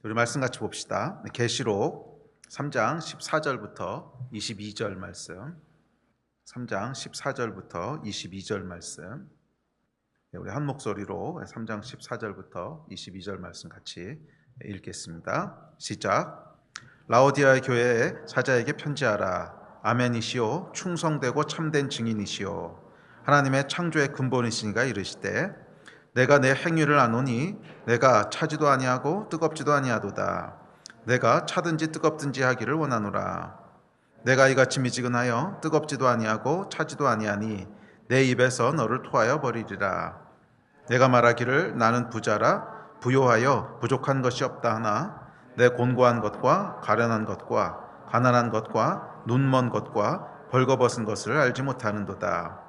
우리 말씀 같이 봅시다. 계시록 3장 14절부터 22절 말씀. 3장 14절부터 22절 말씀. 우리 한 목소리로 3장 14절부터 22절 말씀 같이 읽겠습니다. 시작. 라오디아의 교회의 사자에게 편지하라. 아멘이시오 충성되고 참된 증인이시오 하나님의 창조의 근본이시니가 이르시되 내가 내 행위를 아노니 내가 차지도 아니하고 뜨겁지도 아니하도다. 내가 차든지 뜨겁든지 하기를 원하노라. 내가 이같이 미지근하여 뜨겁지도 아니하고 차지도 아니하니 내 입에서 너를 토하여 버리리라. 내가 말하기를 나는 부자라 부요하여 부족한 것이 없다 하나 내 곤고한 것과 가련한 것과 가난한 것과 눈먼 것과 벌거벗은 것을 알지 못하는도다.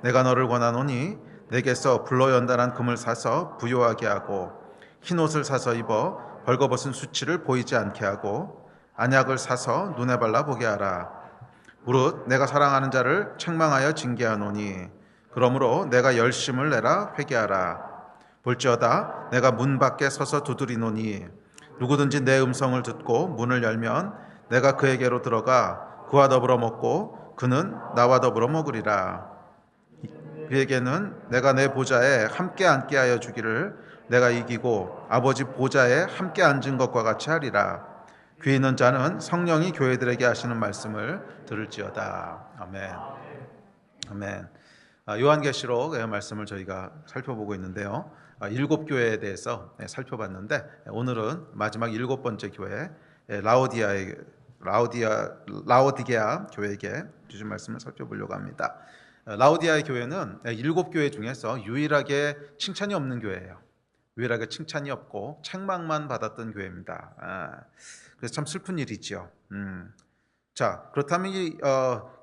내가 너를 권하노니 내게서 불로연단한 금을 사서 부요하게 하고 흰옷을 사서 입어 벌거벗은 수치를 보이지 않게 하고 안약을 사서 눈에 발라 보게 하라. 무릇 내가 사랑하는 자를 책망하여 징계하노니 그러므로 내가 열심을 내라 회개하라. 볼지어다 내가 문 밖에 서서 두드리노니 누구든지 내 음성을 듣고 문을 열면 내가 그에게로 들어가 그와 더불어 먹고 그는 나와 더불어 먹으리라. 그에게는 내가 내 보좌에 함께 앉게 하여 주기를 내가 이기고 아버지 보좌에 함께 앉은 것과 같이 하리라. 귀 있는 자는 성령이 교회들에게 하시는 말씀을 들을지어다. 아멘. 아멘. 요한계시록 말씀을 저희가 살펴보고 있는데요. 7교회에 대해서 살펴봤는데 오늘은 마지막 7번째 교회 라오디게아 교회에게 주신 말씀을 살펴보려고 합니다. 라오디아의 교회는 7교회 중에서 유일하게 칭찬이 없는 교회예요. 유일하게 칭찬이 없고 책망만 받았던 교회입니다. 그래서 참 슬픈 일이죠. 자, 그렇다면 이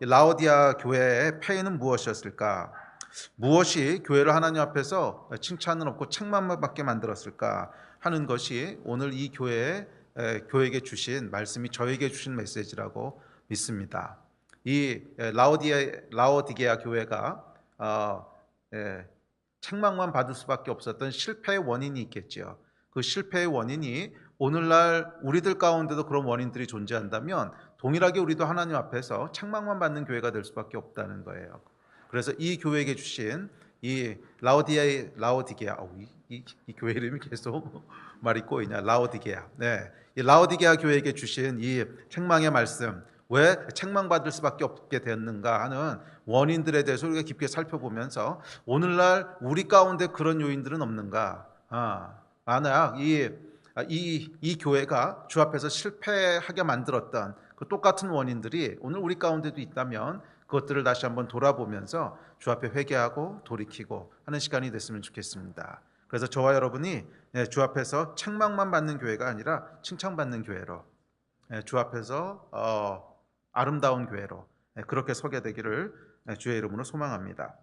라오디아 교회의 폐해는 무엇이었을까? 무엇이 교회를 하나님 앞에서 칭찬은 없고 책망만 받게 만들었을까 하는 것이 오늘 이 교회에게 주신 말씀이 저에게 주신 메시지라고 믿습니다. 이 라오디게아 교회가 책망만 받을 수밖에 없었던 실패의 원인이 있겠죠. 그 실패의 원인이 오늘날 우리들 가운데도 그런 원인들이 존재한다면 동일하게 우리도 하나님 앞에서 책망만 받는 교회가 될 수밖에 없다는 거예요. 그래서 이 교회에게 주신 이 라오디게아 이 교회 이름이 계속 말이 꼬이냐 라오디게아. 이 라오디게아 교회에게 주신 이 책망의 말씀. 왜 책망받을 수밖에 없게 되었는가 하는 원인들에 대해서 우리가 깊게 살펴보면서 오늘날 우리 가운데 그런 요인들은 없는가? 만약 이 교회가 주 앞에서 실패하게 만들었던 그 똑같은 원인들이 오늘 우리 가운데도 있다면 그것들을 다시 한번 돌아보면서 주 앞에 회개하고 돌이키고 하는 시간이 됐으면 좋겠습니다. 그래서 저와 여러분이 주 앞에서 책망만 받는 교회가 아니라 칭찬받는 교회로 주 앞에서 아름다운 교회로 그렇게 서게 되기를 주의 이름으로 소망합니다.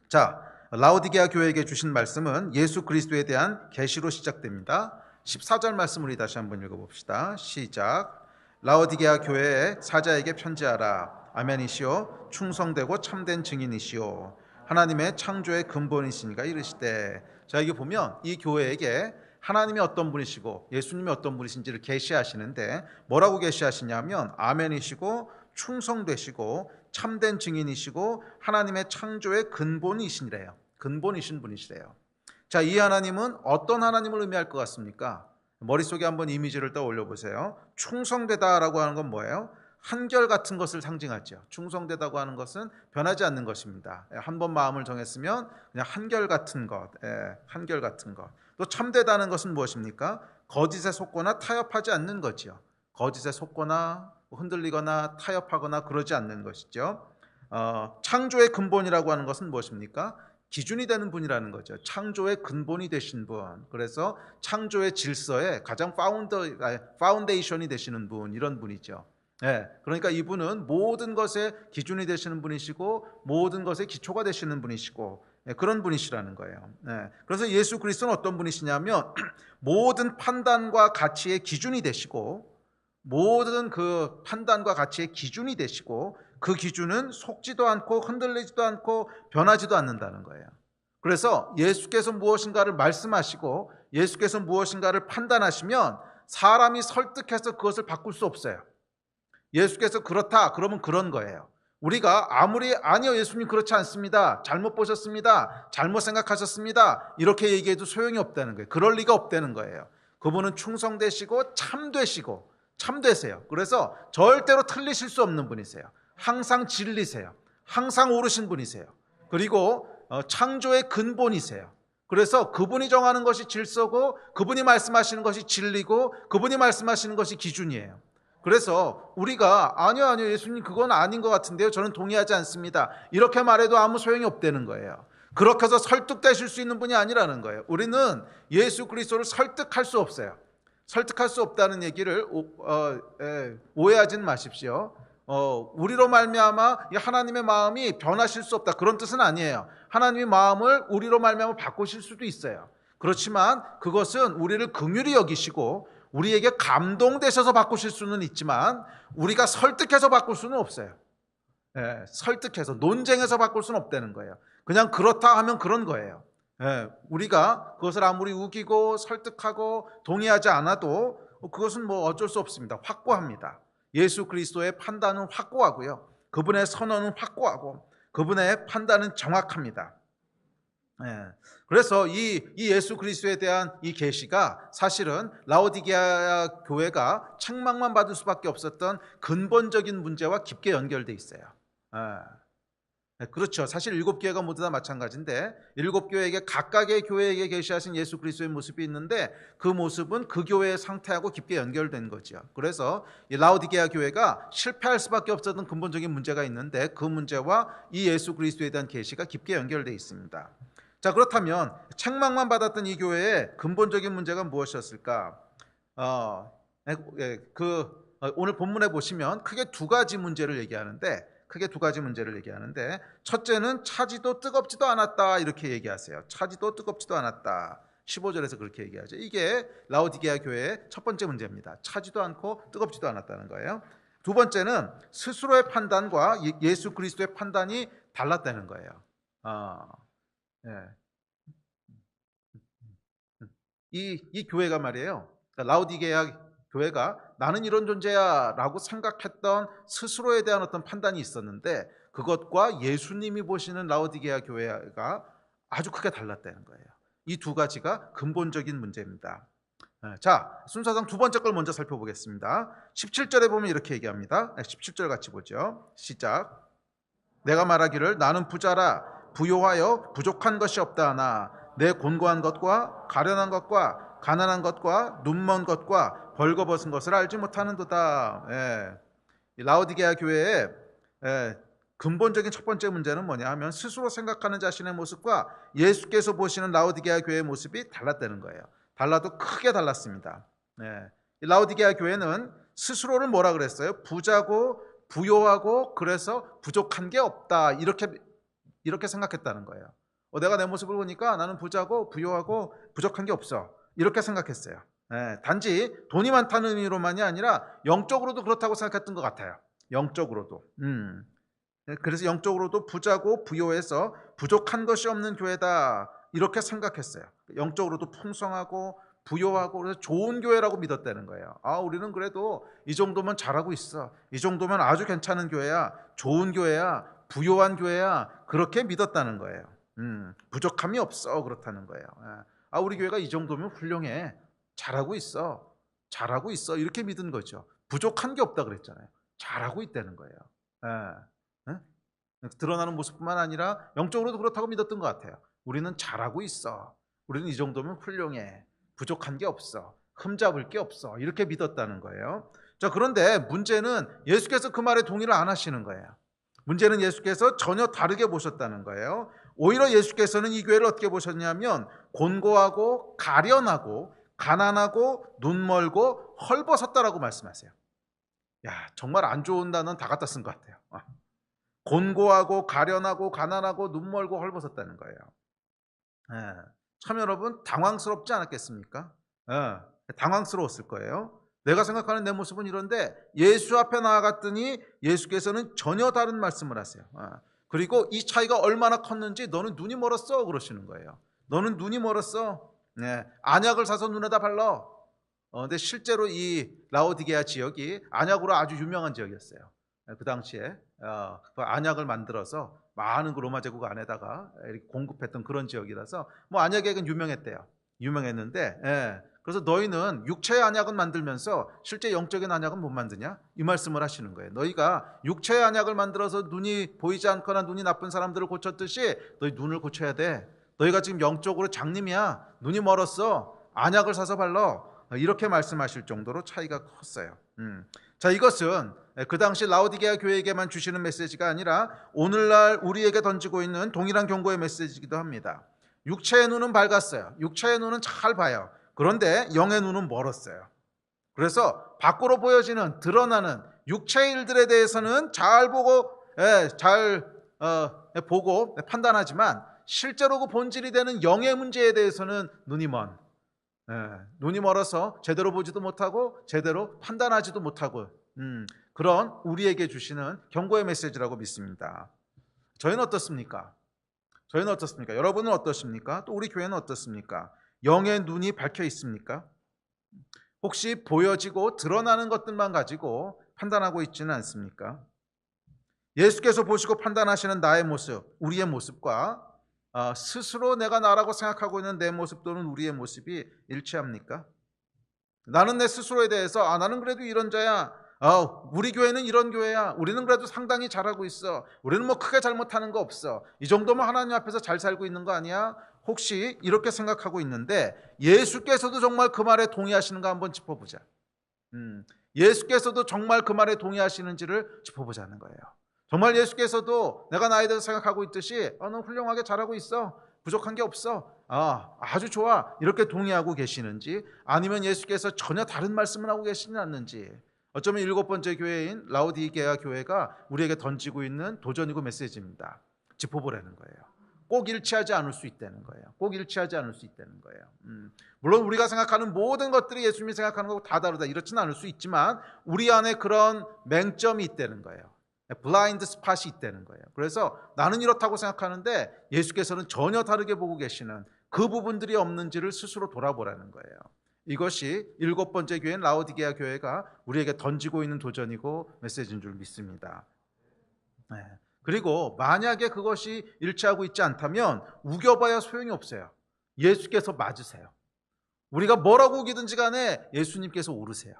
자, 라오디게아 교회에게 주신 말씀은 예수 그리스도에 대한 계시로 시작됩니다. 14절 말씀 우리 다시 한번 읽어봅시다. 시작. 라오디게아 교회의 사자에게 편지하라. 아멘이시오 충성되고 참된 증인이시오 하나님의 창조의 근본이시니가 이르시되. 자, 여기 보면 이 교회에게 하나님이 어떤 분이시고 예수님이 어떤 분이신지를 계시하시는데 뭐라고 계시하시냐면 아멘이시고 충성되시고 참된 증인이시고 하나님의 창조의 근본이시래요. 근본이신 분이시래요. 자, 이 하나님은 어떤 하나님을 의미할 것 같습니까? 머릿속에 한번 이미지를 떠올려 보세요. 충성되다라고 하는 건 뭐예요? 한결같은 것을 상징하죠. 충성되다고 하는 것은 변하지 않는 것입니다. 한번 마음을 정했으면 그냥 한결같은 것, 한결같은 것. 또 참되다는 것은 무엇입니까? 거짓에 속거나 타협하지 않는 거죠. 거짓에 속거나 흔들리거나 타협하거나 그러지 않는 것이죠. 창조의 근본이라고 하는 것은 무엇입니까? 기준이 되는 분이라는 거죠. 창조의 근본이 되신 분. 그래서 창조의 질서의 가장 파운데이션이 되시는 분, 이런 분이죠. 그러니까 이분은 모든 것의 기준이 되시는 분이시고 모든 것의 기초가 되시는 분이시고 그런 분이시라는 거예요. 그래서 예수 그리스도는 어떤 분이시냐면 모든 판단과 가치의 기준이 되시고 모든 그 판단과 가치의 기준이 되시고 그 기준은 속지도 않고 흔들리지도 않고 변하지도 않는다는 거예요. 그래서 예수께서 무엇인가를 말씀하시고 예수께서 무엇인가를 판단하시면 사람이 설득해서 그것을 바꿀 수 없어요. 예수께서 그렇다 그러면 그런 거예요. 우리가 아무리 아니요 예수님 그렇지 않습니다, 잘못 보셨습니다, 잘못 생각하셨습니다 이렇게 얘기해도 소용이 없다는 거예요. 그럴 리가 없다는 거예요. 그분은 충성되시고 참되세요. 그래서 절대로 틀리실 수 없는 분이세요. 항상 진리세요. 항상 옳으신 분이세요. 그리고 창조의 근본이세요. 그래서 그분이 정하는 것이 질서고, 그분이 말씀하시는 것이 진리고, 그분이 말씀하시는 것이 기준이에요. 그래서 우리가 아니요 예수님 그건 아닌 것 같은데요, 저는 동의하지 않습니다 이렇게 말해도 아무 소용이 없다는 거예요. 그렇게 해서 설득되실 수 있는 분이 아니라는 거예요. 우리는 예수 그리스도를 설득할 수 없어요. 설득할 수 없다는 얘기를 오해하진 마십시오. 우리로 말미암아 하나님의 마음이 변하실 수 없다 그런 뜻은 아니에요. 하나님의 마음을 우리로 말미암아 바꾸실 수도 있어요. 그렇지만 그것은 우리를 긍휼히 여기시고 우리에게 감동되셔서 바꾸실 수는 있지만 우리가 설득해서 바꿀 수는 없어요. 설득해서 논쟁해서 바꿀 수는 없다는 거예요. 그냥 그렇다 하면 그런 거예요. 우리가 그것을 아무리 우기고 설득하고 동의하지 않아도 그것은 뭐 어쩔 수 없습니다. 확고합니다. 예수 그리스도의 판단은 확고하고요, 그분의 선언은 확고하고 그분의 판단은 정확합니다. 그래서 이 예수 그리스도에 대한 이 계시가 사실은 라오디게아 교회가 책망만 받을 수밖에 없었던 근본적인 문제와 깊게 연결돼 있어요. 그렇죠. 사실 7교회가 모두 다 마찬가지인데 7교회에게 각각의 교회에게 계시하신 예수 그리스도의 모습이 있는데 그 모습은 그 교회의 상태하고 깊게 연결된 거죠. 그래서 이 라오디게아 교회가 실패할 수밖에 없었던 근본적인 문제가 있는데 그 문제와 이 예수 그리스도에 대한 계시가 깊게 연결되어 있습니다. 자, 그렇다면 책망만 받았던 이 교회의 근본적인 문제가 무엇이었을까? 오늘 본문에 보시면 크게 두 가지 문제를 얘기하는데 첫째는 차지도 뜨겁지도 않았다 이렇게 얘기하세요. 차지도 뜨겁지도 않았다. 15절에서 그렇게 얘기하죠. 이게 라오디게아 교회의 첫 번째 문제입니다. 차지도 않고 뜨겁지도 않았다는 거예요. 두 번째는 스스로의 판단과 예수 그리스도의 판단이 달랐다는 거예요. 이 교회가 말이에요, 라오디게아 교회가 나는 이런 존재야 라고 생각했던 스스로에 대한 어떤 판단이 있었는데 그것과 예수님이 보시는 라오디게아 교회가 아주 크게 달랐다는 거예요. 이 두 가지가 근본적인 문제입니다. 자, 순서상 두 번째 걸 먼저 살펴보겠습니다. 17절에 보면 이렇게 얘기합니다. 17절 같이 보죠. 시작. 내가 말하기를 나는 부자라 부요하여 부족한 것이 없다 하나 내 곤고한 것과 가련한 것과 가난한 것과 눈먼 것과 벌거벗은 것을 알지 못하는도다. 라오디게아 교회의 근본적인 첫 번째 문제는 뭐냐 하면 스스로 생각하는 자신의 모습과 예수께서 보시는 라오디게아 교회의 모습이 달랐다는 거예요. 달라도 크게 달랐습니다. 라오디게아 교회는 스스로를 뭐라 그랬어요? 부자고 부요하고 그래서 부족한 게 없다 이렇게 생각했다는 거예요. 내가 내 모습을 보니까 나는 부자고 부요하고 부족한 게 없어 이렇게 생각했어요. 단지 돈이 많다는 의미로만이 아니라 영적으로도 그렇다고 생각했던 것 같아요. 영적으로도. 그래서 영적으로도 부자고 부요해서 부족한 것이 없는 교회다 이렇게 생각했어요. 영적으로도 풍성하고 부요하고 그래서 좋은 교회라고 믿었다는 거예요. 우리는 그래도 이 정도면 잘하고 있어, 이 정도면 아주 괜찮은 교회야, 좋은 교회야, 부요한 교회야 그렇게 믿었다는 거예요. 부족함이 없어 그렇다는 거예요. 우리 교회가 이 정도면 훌륭해, 잘하고 있어 이렇게 믿은 거죠. 부족한 게 없다 그랬잖아요. 잘하고 있다는 거예요. 드러나는 모습뿐만 아니라 영적으로도 그렇다고 믿었던 것 같아요. 우리는 잘하고 있어, 우리는 이 정도면 훌륭해, 부족한 게 없어, 흠잡을 게 없어 이렇게 믿었다는 거예요. 자, 그런데 문제는 예수께서 그 말에 동의를 안 하시는 거예요. 문제는 예수께서 전혀 다르게 보셨다는 거예요. 오히려 예수께서는 이 교회를 어떻게 보셨냐면 곤고하고 가련하고 가난하고 눈멀고 헐벗었다라고 말씀하세요. 정말 안 좋은 단어는 다 갖다 쓴 것 같아요. 곤고하고 가련하고 가난하고 눈멀고 헐벗었다는 거예요. 참 여러분 당황스럽지 않았겠습니까? 당황스러웠을 거예요. 내가 생각하는 내 모습은 이런데 예수 앞에 나아갔더니 예수께서는 전혀 다른 말씀을 하세요. 그리고 이 차이가 얼마나 컸는지 너는 눈이 멀었어 그러시는 거예요. 너는 눈이 멀었어. 네, 안약을 사서 눈에다 발라. 근데 실제로 이 라오디게아 지역이 안약으로 아주 유명한 지역이었어요. 그 당시에 그 안약을 만들어서 많은 그 로마 제국 안에다가 이렇게 공급했던 그런 지역이라서 뭐 안약에는 유명했대요. 유명했는데, 예. 그래서 너희는 육체의 안약은 만들면서 실제 영적인 안약은 못 만드냐? 이 말씀을 하시는 거예요. 너희가 육체의 안약을 만들어서 눈이 보이지 않거나 눈이 나쁜 사람들을 고쳤듯이 너희 눈을 고쳐야 돼. 너희가 지금 영적으로 장님이야. 눈이 멀었어. 안약을 사서 발라. 이렇게 말씀하실 정도로 차이가 컸어요. 자, 이것은 그 당시 라오디게아 교회에게만 주시는 메시지가 아니라 오늘날 우리에게 던지고 있는 동일한 경고의 메시지이기도 합니다. 육체의 눈은 밝았어요. 육체의 눈은 잘 봐요. 그런데 영의 눈은 멀었어요. 그래서 밖으로 보여지는 드러나는 육체의 일들에 대해서는 잘 보고 보고 판단하지만 실제로 그 본질이 되는 영의 문제에 대해서는 눈이 멀어서 제대로 보지도 못하고 제대로 판단하지도 못하고 그런 우리에게 주시는 경고의 메시지라고 믿습니다. 저희는 어떻습니까? 여러분은 어떠십니까? 또 우리 교회는 어떻습니까? 영의 눈이 밝혀 있습니까? 혹시 보여지고 드러나는 것들만 가지고 판단하고 있지는 않습니까? 예수께서 보시고 판단하시는 나의 모습, 우리의 모습과 스스로 내가 나라고 생각하고 있는 내 모습 또는 우리의 모습이 일치합니까? 나는 내 스스로에 대해서 나는 그래도 이런 자야. 우리 교회는 이런 교회야. 우리는 그래도 상당히 잘하고 있어. 우리는 뭐 크게 잘못하는 거 없어. 이 정도면 하나님 앞에서 잘 살고 있는 거 아니야? 혹시 이렇게 생각하고 있는데 예수께서도 정말 그 말에 동의하시는가 한번 짚어보자. 예수께서도 정말 그 말에 동의하시는지를 짚어보자는 거예요. 정말 예수께서도 내가 나에 대해서 생각하고 있듯이 너 훌륭하게 잘하고 있어. 부족한 게 없어. 아주 좋아. 이렇게 동의하고 계시는지 아니면 예수께서 전혀 다른 말씀을 하고 계시는 않는지 어쩌면 7번째 교회인 라오디게아 교회가 우리에게 던지고 있는 도전이고 메시지입니다. 짚어보라는 거예요. 꼭 일치하지 않을 수 있다는 거예요. 물론 우리가 생각하는 모든 것들이 예수님이 생각하는 것과 다 다르다 이렇지는 않을 수 있지만 우리 안에 그런 맹점이 있다는 거예요. 블라인드 스팟이 있다는 거예요. 그래서 나는 이렇다고 생각하는데 예수께서는 전혀 다르게 보고 계시는 그 부분들이 없는지를 스스로 돌아보라는 거예요. 이것이 7번째 교회인 라오디게아 교회가 우리에게 던지고 있는 도전이고 메시지인 줄 믿습니다. 그리고 만약에 그것이 일치하고 있지 않다면 우겨봐야 소용이 없어요. 예수께서 맞으세요. 우리가 뭐라고 우기든지 간에 예수님께서 오르세요.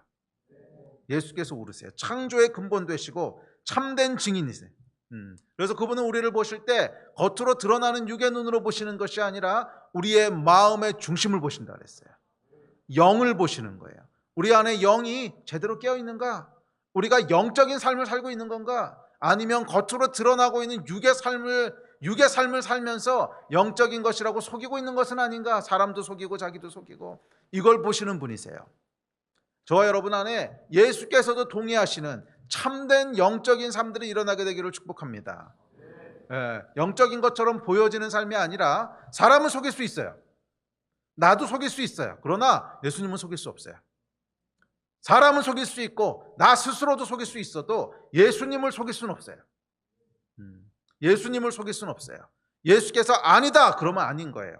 창조의 근본 되시고 참된 증인이세요. 그래서 그분은 우리를 보실 때 겉으로 드러나는 육의 눈으로 보시는 것이 아니라 우리의 마음의 중심을 보신다 그랬어요. 영을 보시는 거예요. 우리 안에 영이 제대로 깨어 있는가? 우리가 영적인 삶을 살고 있는 건가? 아니면 겉으로 드러나고 있는 육의 삶을 살면서 영적인 것이라고 속이고 있는 것은 아닌가? 사람도 속이고 자기도 속이고 이걸 보시는 분이세요. 저와 여러분 안에 예수께서도 동의하시는 참된 영적인 삶들이 일어나게 되기를 축복합니다. 영적인 것처럼 보여지는 삶이 아니라 사람은 속일 수 있어요. 나도 속일 수 있어요. 그러나 예수님은 속일 수 없어요. 사람은 속일 수 있고 나 스스로도 속일 수 있어도 예수님을 속일 수는 없어요. 예수께서 아니다 그러면 아닌 거예요.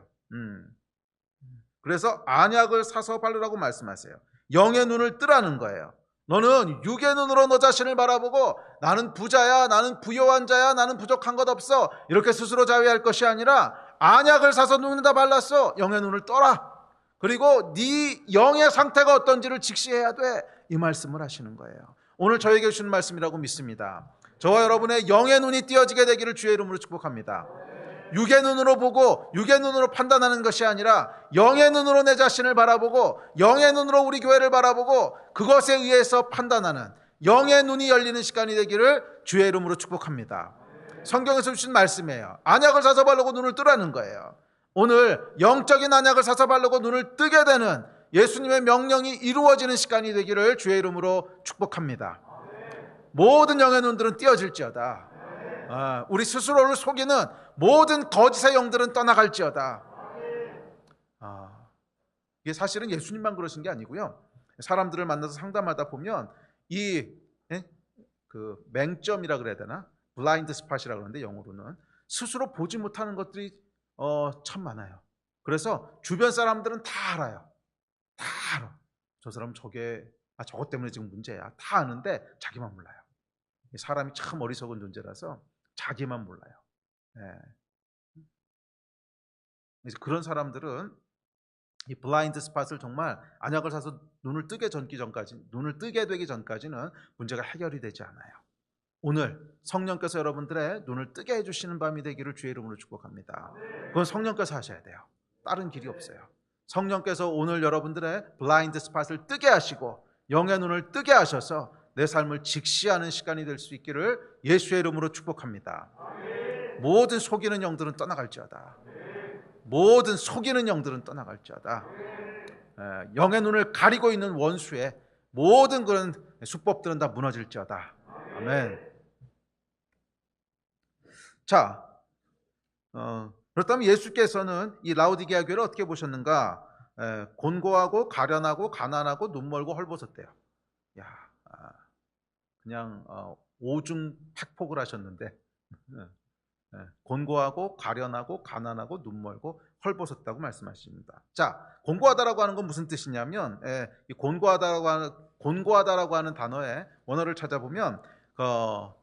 그래서 안약을 사서 바르라고 말씀하세요. 영의 눈을 뜨라는 거예요. 너는 육의 눈으로 너 자신을 바라보고 나는 부자야, 나는 부요한 자야, 나는 부족한 것 없어 이렇게 스스로 자위할 것이 아니라 안약을 사서 눈에다 발랐어. 영의 눈을 떠라. 그리고 네 영의 상태가 어떤지를 직시해야 돼. 이 말씀을 하시는 거예요. 오늘 저에게 주신 말씀이라고 믿습니다. 저와 여러분의 영의 눈이 띄어지게 되기를 주의 이름으로 축복합니다. 육의 눈으로 보고 육의 눈으로 판단하는 것이 아니라 영의 눈으로 내 자신을 바라보고 영의 눈으로 우리 교회를 바라보고 그것에 의해서 판단하는 영의 눈이 열리는 시간이 되기를 주의 이름으로 축복합니다. 성경에서 주신 말씀이에요. 안약을 사서 바르고 눈을 뜨라는 거예요. 오늘 영적인 안약을 사서 바르고 눈을 뜨게 되는 예수님의 명령이 이루어지는 시간이 되기를 주의 이름으로 축복합니다. 모든 영의 눈들은 띄어질지어다. 우리 스스로를 속이는 모든 거짓의 영들은 떠나갈지어다. 이게 사실은 예수님만 그러신 게 아니고요. 사람들을 만나서 상담하다 보면 그 맹점이라 그래야 되나? 블라인드 스팟이라 그러는데 영어로는 스스로 보지 못하는 것들이 참 많아요. 그래서 주변 사람들은 다 알아요. 다 알아. 저 사람 저것 때문에 지금 문제야. 다 아는데 자기만 몰라요. 사람이 참 어리석은 존재라서 자기만 몰라요. 예. 그래서 그런 사람들은 이 블라인드 스팟을 정말 안약을 사서 눈을 뜨게 되기 전까지는 문제가 해결이 되지 않아요. 오늘 성령께서 여러분들의 눈을 뜨게 해주시는 밤이 되기를 주의 이름으로 축복합니다. 그건 성령께서 하셔야 돼요. 다른 길이 없어요. 성령께서 오늘 여러분들의 블라인드 스팟을 뜨게 하시고 영의 눈을 뜨게 하셔서 내 삶을 직시하는 시간이 될 수 있기를 예수의 이름으로 축복합니다. 모든 속이는 영들은 떠나갈지어다. 모든 속이는 영들은 떠나갈지어다. 영의 눈을 가리고 있는 원수의 모든 그런 수법들은 다 무너질지어다. 아멘. 자, 그렇다면 예수께서는 이 라오디게아 교회를 어떻게 보셨는가? 곤고하고 가련하고 가난하고 눈멀고 헐벗었대요. 야, 그냥 오중 팩폭을 하셨는데 곤고하고 가련하고 가난하고 눈멀고 헐벗었다고 말씀하십니다. 자, 곤고하다라고 하는 건 무슨 뜻이냐면 이 곤고하다라고 하는 단어의 원어를 찾아보면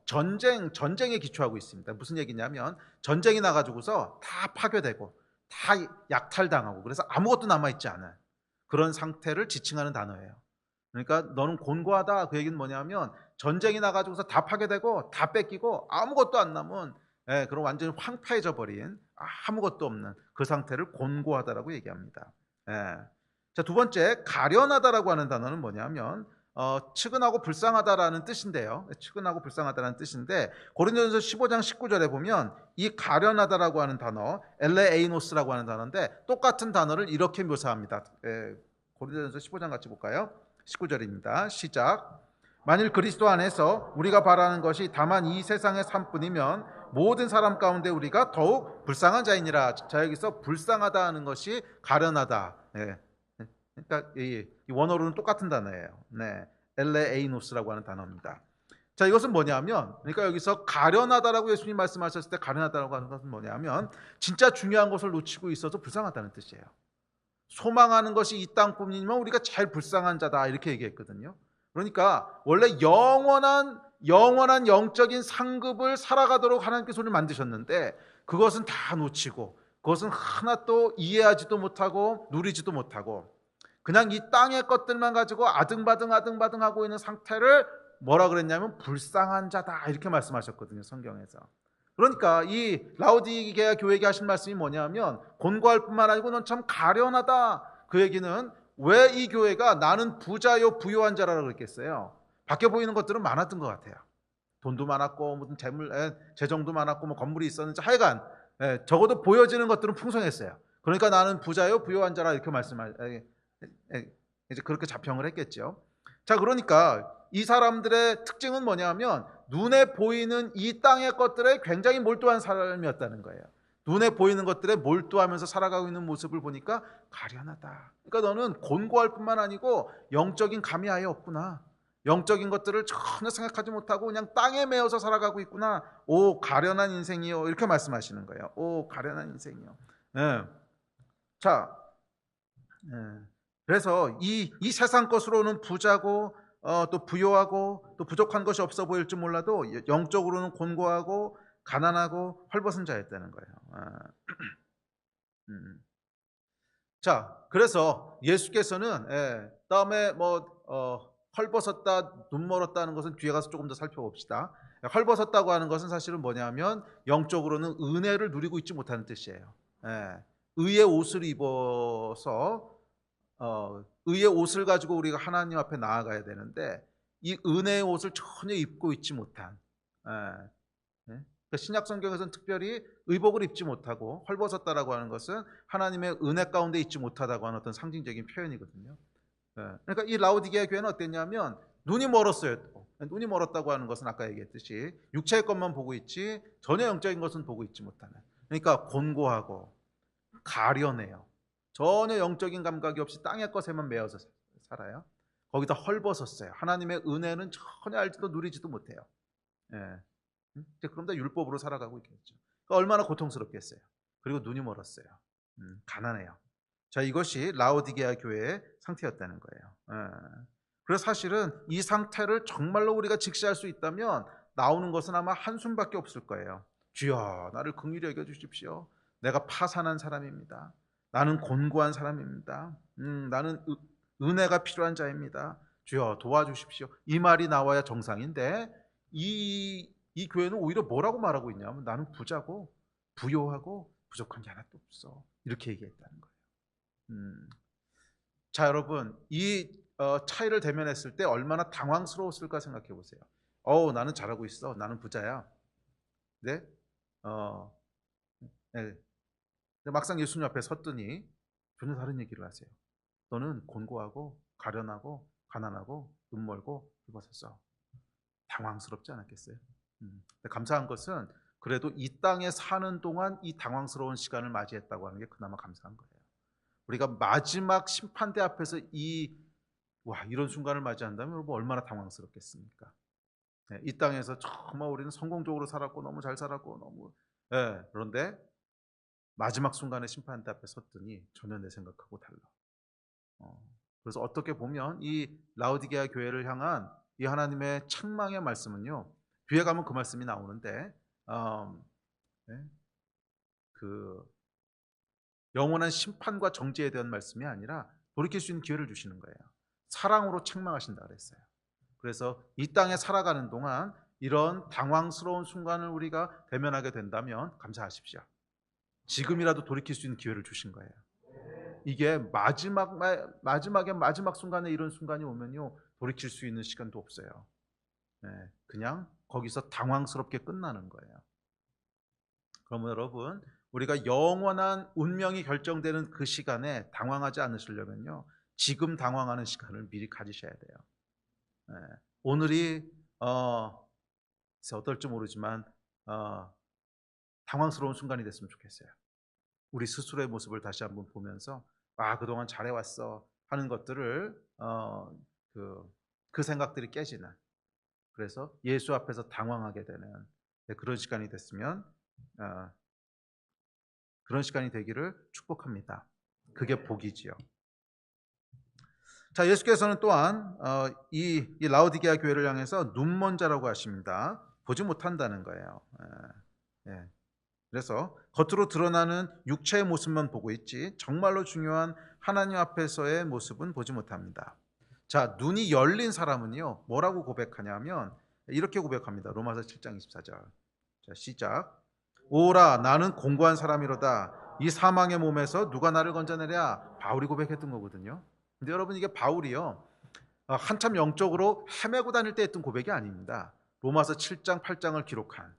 전쟁에 기초하고 있습니다. 무슨 얘기냐면 전쟁이 나가지고서 다 파괴되고 다 약탈당하고 그래서 아무것도 남아있지 않은 그런 상태를 지칭하는 단어예요. 그러니까 너는 곤고하다 그 얘기는 뭐냐면 전쟁이 나가지고서 다 파괴되고 다 뺏기고 아무것도 안 남은 그런 완전히 황폐해져 버린 아무것도 없는 그 상태를 곤고하다라고 얘기합니다. 자, 두 번째 가련하다라고 하는 단어는 뭐냐면 측은하고 불쌍하다라는 뜻인데요. 측은하고 불쌍하다라는 뜻인데 고린도전서 15장 19절에 보면 이 가련하다라고 하는 단어 엘레에이노스라고 하는 단어인데 똑같은 단어를 이렇게 묘사합니다. 고린도전서 15장 같이 볼까요? 19절입니다. 시작. 만일 그리스도 안에서 우리가 바라는 것이 다만 이 세상의 삶뿐이면 모든 사람 가운데 우리가 더욱 불쌍한 자이니라. 자, 여기서 불쌍하다 하는 것이 가련하다. 그러니까 이 원어로는 똑같은 단어예요. 엘레에이노스라고 하는 단어입니다. 자, 이것은 뭐냐면 그러니까 여기서 가련하다라고 예수님 말씀하셨을 때 가련하다라고 하는 것은 뭐냐면 진짜 중요한 것을 놓치고 있어서 불쌍하다는 뜻이에요. 소망하는 것이 이 땅뿐이면 우리가 제일 불쌍한 자다 이렇게 얘기했거든요. 그러니까 원래 영원한 영적인 상급을 살아가도록 하나님께서 우리를 만드셨는데 그것은 다 놓치고 그것은 하나도 이해하지도 못하고 누리지도 못하고 그냥 이 땅의 것들만 가지고 아등바등 하고 있는 상태를 뭐라 그랬냐면 불쌍한 자다 이렇게 말씀하셨거든요, 성경에서. 그러니까 이 라오디게아 교회에게 하신 말씀이 뭐냐면 곤고할 뿐만 아니고 넌 참 가련하다. 그 얘기는 왜 이 교회가 나는 부자요 부유한 자라고 그랬겠어요. 밖에 보이는 것들은 많았던 것 같아요. 돈도 많았고 무슨 재정도 많았고 뭐 건물이 있었는지 하여간 적어도 보여지는 것들은 풍성했어요. 그러니까 나는 부자요 부유한 자라 이렇게 이제 그렇게 자평을 했겠죠. 자, 그러니까 이 사람들의 특징은 뭐냐면 눈에 보이는 이 땅의 것들에 굉장히 몰두한 삶이었다는 거예요. 눈에 보이는 것들에 몰두하면서 살아가고 있는 모습을 보니까 가련하다. 그러니까 너는 곤고할 뿐만 아니고 영적인 감이 아예 없구나. 영적인 것들을 전혀 생각하지 못하고 그냥 땅에 매여서 살아가고 있구나. 오, 가련한 인생이요. 이렇게 말씀하시는 거예요. 오, 가련한 인생이요. 자, 그래서 이 세상 것으로는 부자고 또 부요하고 또 부족한 것이 없어 보일지 몰라도 영적으로는 곤고하고 가난하고 헐벗은 자였다는 거예요. 자, 그래서 예수께서는 다음에 헐벗었다, 눈 멀었다는 것은 뒤에 가서 조금 더 살펴봅시다. 헐벗었다고 하는 것은 사실은 뭐냐면 영적으로는 은혜를 누리고 있지 못하는 뜻이에요. 의의 옷을 입어서 의의 옷을 가지고 우리가 하나님 앞에 나아가야 되는데 이 은혜의 옷을 전혀 입고 있지 못한 신약 성경에서는 특별히 의복을 입지 못하고 헐벗었다라고 하는 것은 하나님의 은혜 가운데 있지 못하다고 하는 어떤 상징적인 표현이거든요. 그러니까 이 라오디게아 교회는 어땠냐면 눈이 멀었어요. 눈이 멀었다고 하는 것은 아까 얘기했듯이 육체의 것만 보고 있지 전혀 영적인 것은 보고 있지 못하는, 그러니까 곤고하고 가련해요. 전혀 영적인 감각이 없이 땅의 것에만 매여서 살아요. 거기다 헐벗었어요. 하나님의 은혜는 전혀 알지도 누리지도 못해요. 그럼 다 율법으로 살아가고 있겠죠. 그러니까 얼마나 고통스럽겠어요. 그리고 눈이 멀었어요. 가난해요. 자, 이것이 라오디게아 교회의 상태였다는 거예요. 그래서 사실은 이 상태를 정말로 우리가 직시할 수 있다면 나오는 것은 아마 한숨밖에 없을 거예요. 주여, 나를 긍휼히 여겨 주십시오. 내가 파산한 사람입니다. 나는 곤고한 사람입니다. 나는 은혜가 필요한 자입니다. 주여, 도와주십시오. 이 말이 나와야 정상인데 이 교회는 오히려 뭐라고 말하고 있냐면 나는 부자고 부요하고 부족한 게 하나도 없어. 이렇게 얘기했다는 거예요. 자, 여러분, 이 차이를 대면했을 때 얼마나 당황스러웠을까 생각해 보세요. 나는 잘하고 있어. 나는 부자야. 네? 네. 근데 막상 예수님 앞에 섰더니 전혀 다른 얘기를 하세요. 너는 곤고하고 가련하고 가난하고 눈멀고 흙벗었어. 당황스럽지 않았겠어요? 근데 감사한 것은 그래도 이 땅에 사는 동안 이 당황스러운 시간을 맞이했다고 하는 게 그나마 감사한 거예요. 우리가 마지막 심판대 앞에서 이런 순간을 맞이한다면 여러분 얼마나 당황스럽겠습니까? 네, 이 땅에서 정말 우리는 성공적으로 살았고 너무 잘 살았고 너무 그런데 마지막 순간에 심판대 앞에 섰더니 전혀 내 생각하고 달라. 그래서 어떻게 보면 이 라오디게아 교회를 향한 이 하나님의 책망의 말씀은요, 뒤에 가면 그 말씀이 나오는데 그 영원한 심판과 정죄에 대한 말씀이 아니라 돌이킬 수 있는 기회를 주시는 거예요. 사랑으로 책망하신다 그랬어요. 그래서 이 땅에 살아가는 동안 이런 당황스러운 순간을 우리가 대면하게 된다면 감사하십시오. 지금이라도 돌이킬 수 있는 기회를 주신 거예요. 이게 마지막의 마지막 순간에 이런 순간이 오면요, 돌이킬 수 있는 시간도 없어요. 그냥 거기서 당황스럽게 끝나는 거예요. 그러면 여러분, 우리가 영원한 운명이 결정되는 그 시간에 당황하지 않으시려면요, 지금 당황하는 시간을 미리 가지셔야 돼요. 오늘이 어떨지 모르지만 당황스러운 순간이 됐으면 좋겠어요. 우리 스스로의 모습을 다시 한번 보면서 그동안 잘해왔어 하는 것들을 그 생각들이 깨지는, 그래서 예수 앞에서 당황하게 되는 그런 시간이 됐으면 그런 시간이 되기를 축복합니다. 그게 복이지요. 자, 예수께서는 또한 이 라오디게아 교회를 향해서 눈먼 자라고 하십니다. 보지 못한다는 거예요. 그래서 겉으로 드러나는 육체의 모습만 보고 있지 정말로 중요한 하나님 앞에서의 모습은 보지 못합니다. 자, 눈이 열린 사람은요, 뭐라고 고백하냐면 이렇게 고백합니다. 로마서 7장 24절. 자, 시작. 오라, 나는 공고한 사람이로다. 이 사망의 몸에서 누가 나를 건져내랴. 바울이 고백했던 거거든요. 근데 여러분, 이게 바울이요, 한참 영적으로 헤매고 다닐 때 했던 고백이 아닙니다. 로마서 7장 8장을 기록한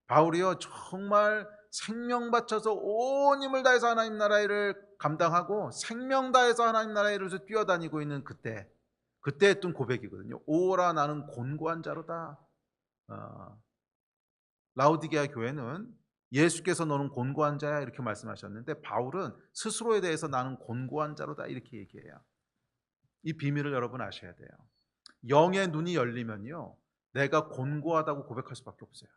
바울이요, 정말 생명 바쳐서 온 힘을 다해서 하나님 나라의 일을 감당하고 생명 다해서 하나님 나라의 일을 뛰어다니고 있는 그때 했던 고백이거든요. 오라, 나는 곤고한 자로다. 라오디게아 교회는 예수께서 너는 곤고한 자야 이렇게 말씀하셨는데, 바울은 스스로에 대해서 나는 곤고한 자로다 이렇게 얘기해요. 이 비밀을 여러분 아셔야 돼요. 영의 눈이 열리면요, 내가 곤고하다고 고백할 수밖에 없어요.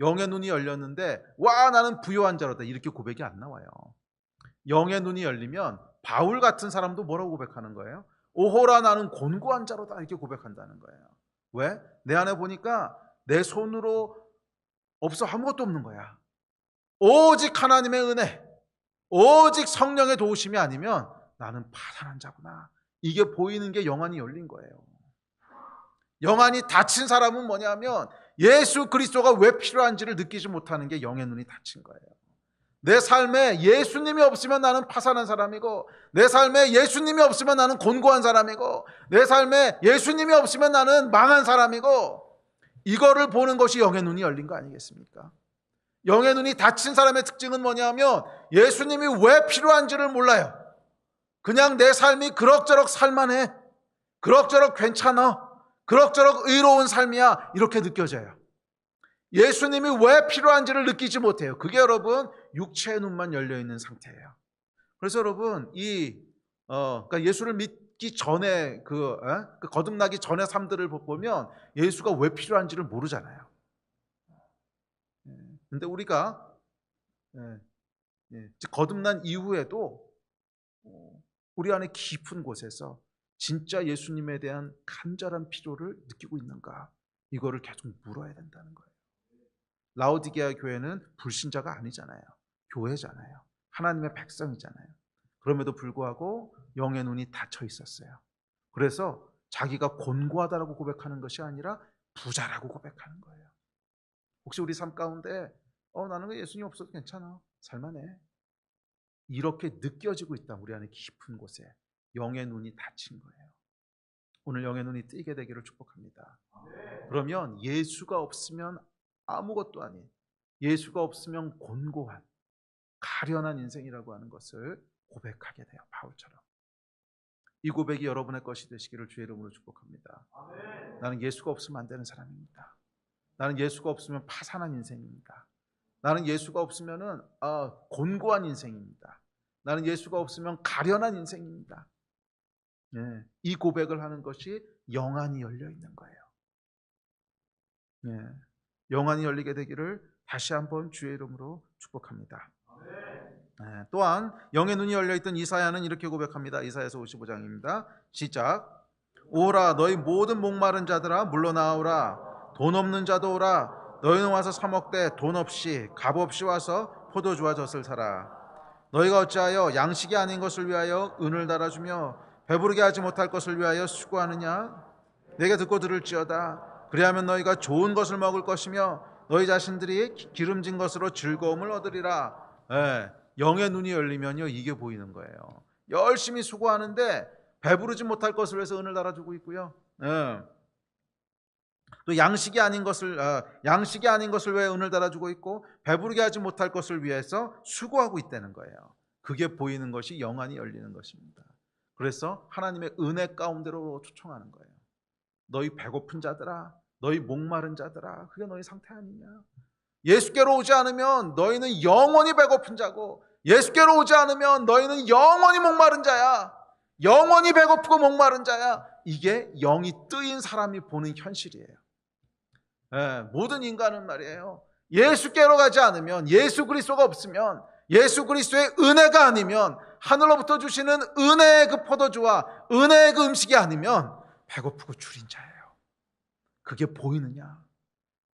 영의 눈이 열렸는데 나는 부요한 자로다 이렇게 고백이 안 나와요. 영의 눈이 열리면 바울 같은 사람도 뭐라고 고백하는 거예요? 오호라, 나는 곤고한 자로다 이렇게 고백한다는 거예요. 왜? 내 안에 보니까 내 손으로 없어 아무것도 없는 거야. 오직 하나님의 은혜, 오직 성령의 도우심이 아니면 나는 파산한 자구나. 이게 보이는 게 영안이 열린 거예요. 영안이 닫힌 사람은 뭐냐면 예수 그리스도가 왜 필요한지를 느끼지 못하는 게 영의 눈이 닫힌 거예요. 내 삶에 예수님이 없으면 나는 파산한 사람이고, 내 삶에 예수님이 없으면 나는 곤고한 사람이고, 내 삶에 예수님이 없으면 나는 망한 사람이고, 이거를 보는 것이 영의 눈이 열린 거 아니겠습니까? 영의 눈이 닫힌 사람의 특징은 뭐냐면 예수님이 왜 필요한지를 몰라요. 그냥 내 삶이 그럭저럭 살만해, 그럭저럭 괜찮아, 그럭저럭 의로운 삶이야 이렇게 느껴져요. 예수님이 왜 필요한지를 느끼지 못해요. 그게 여러분 육체의 눈만 열려있는 상태예요. 그래서 여러분 그러니까 예수를 믿기 전에 그 거듭나기 전의 삶들을 보면 예수가 왜 필요한지를 모르잖아요. 근데 우리가 즉 거듭난 이후에도 우리 안에 깊은 곳에서 진짜 예수님에 대한 간절한 필요를 느끼고 있는가, 이거를 계속 물어야 된다는 거예요. 라오디게아 교회는 불신자가 아니잖아요. 교회잖아요. 하나님의 백성이잖아요. 그럼에도 불구하고 영의 눈이 닫혀 있었어요. 그래서 자기가 곤고하다라고 고백하는 것이 아니라 부자라고 고백하는 거예요. 혹시 우리 삶 가운데 나는 예수님 없어도 괜찮아, 살만해, 이렇게 느껴지고 있다, 우리 안에 깊은 곳에 영의 눈이 닫힌 거예요. 오늘 영의 눈이 뜨게 되기를 축복합니다. 그러면 예수가 없으면 아무것도 아닌, 예수가 없으면 곤고한 가련한 인생이라고 하는 것을 고백하게 돼요. 바울처럼. 이 고백이 여러분의 것이 되시기를 주의 이름으로 축복합니다. 나는 예수가 없으면 안 되는 사람입니다. 나는 예수가 없으면 파산한 인생입니다. 나는 예수가 없으면 곤고한 인생입니다. 나는 예수가 없으면 가련한 인생입니다. 이 고백을 하는 것이 영안이 열려 있는 거예요. 영안이 열리게 되기를 다시 한번 주의 이름으로 축복합니다. 또한 영의 눈이 열려있던 이사야는 이렇게 고백합니다. 이사야서 55장입니다. 시작. 오라 너희 모든 목마른 자들아 물러나오라. 돈 없는 자도 오라. 너희는 와서 사 먹되 돈 없이 값 없이 와서 포도주와 젖을 사라. 너희가 어찌하여 양식이 아닌 것을 위하여 은을 달아주며 배부르게 하지 못할 것을 위하여 수고하느냐. 내게 듣고 들을지어다. 그리하면 너희가 좋은 것을 먹을 것이며 너희 자신들이 기름진 것으로 즐거움을 얻으리라. 영의 눈이 열리면요, 이게 보이는 거예요. 열심히 수고하는데 배부르지 못할 것을 위해서 은을 달아주고 있고요. 또 양식이 아닌 것을 위해 은을 달아주고 있고 배부르게 하지 못할 것을 위해서 수고하고 있다는 거예요. 그게 보이는 것이 영안이 열리는 것입니다. 그래서 하나님의 은혜 가운데로 초청하는 거예요. 너희 배고픈 자들아, 너희 목마른 자들아, 그게 너희 상태 아니냐. 예수께로 오지 않으면 너희는 영원히 배고픈 자고, 예수께로 오지 않으면 너희는 영원히 목마른 자야. 영원히 배고프고 목마른 자야. 이게 영이 뜨인 사람이 보는 현실이에요. 모든 인간은 말이에요, 예수께로 가지 않으면, 예수 그리스도가 없으면, 예수 그리스도의 은혜가 아니면, 하늘로부터 주시는 은혜의 그 포도주와 은혜의 그 음식이 아니면 배고프고 줄인 자예요. 그게 보이느냐?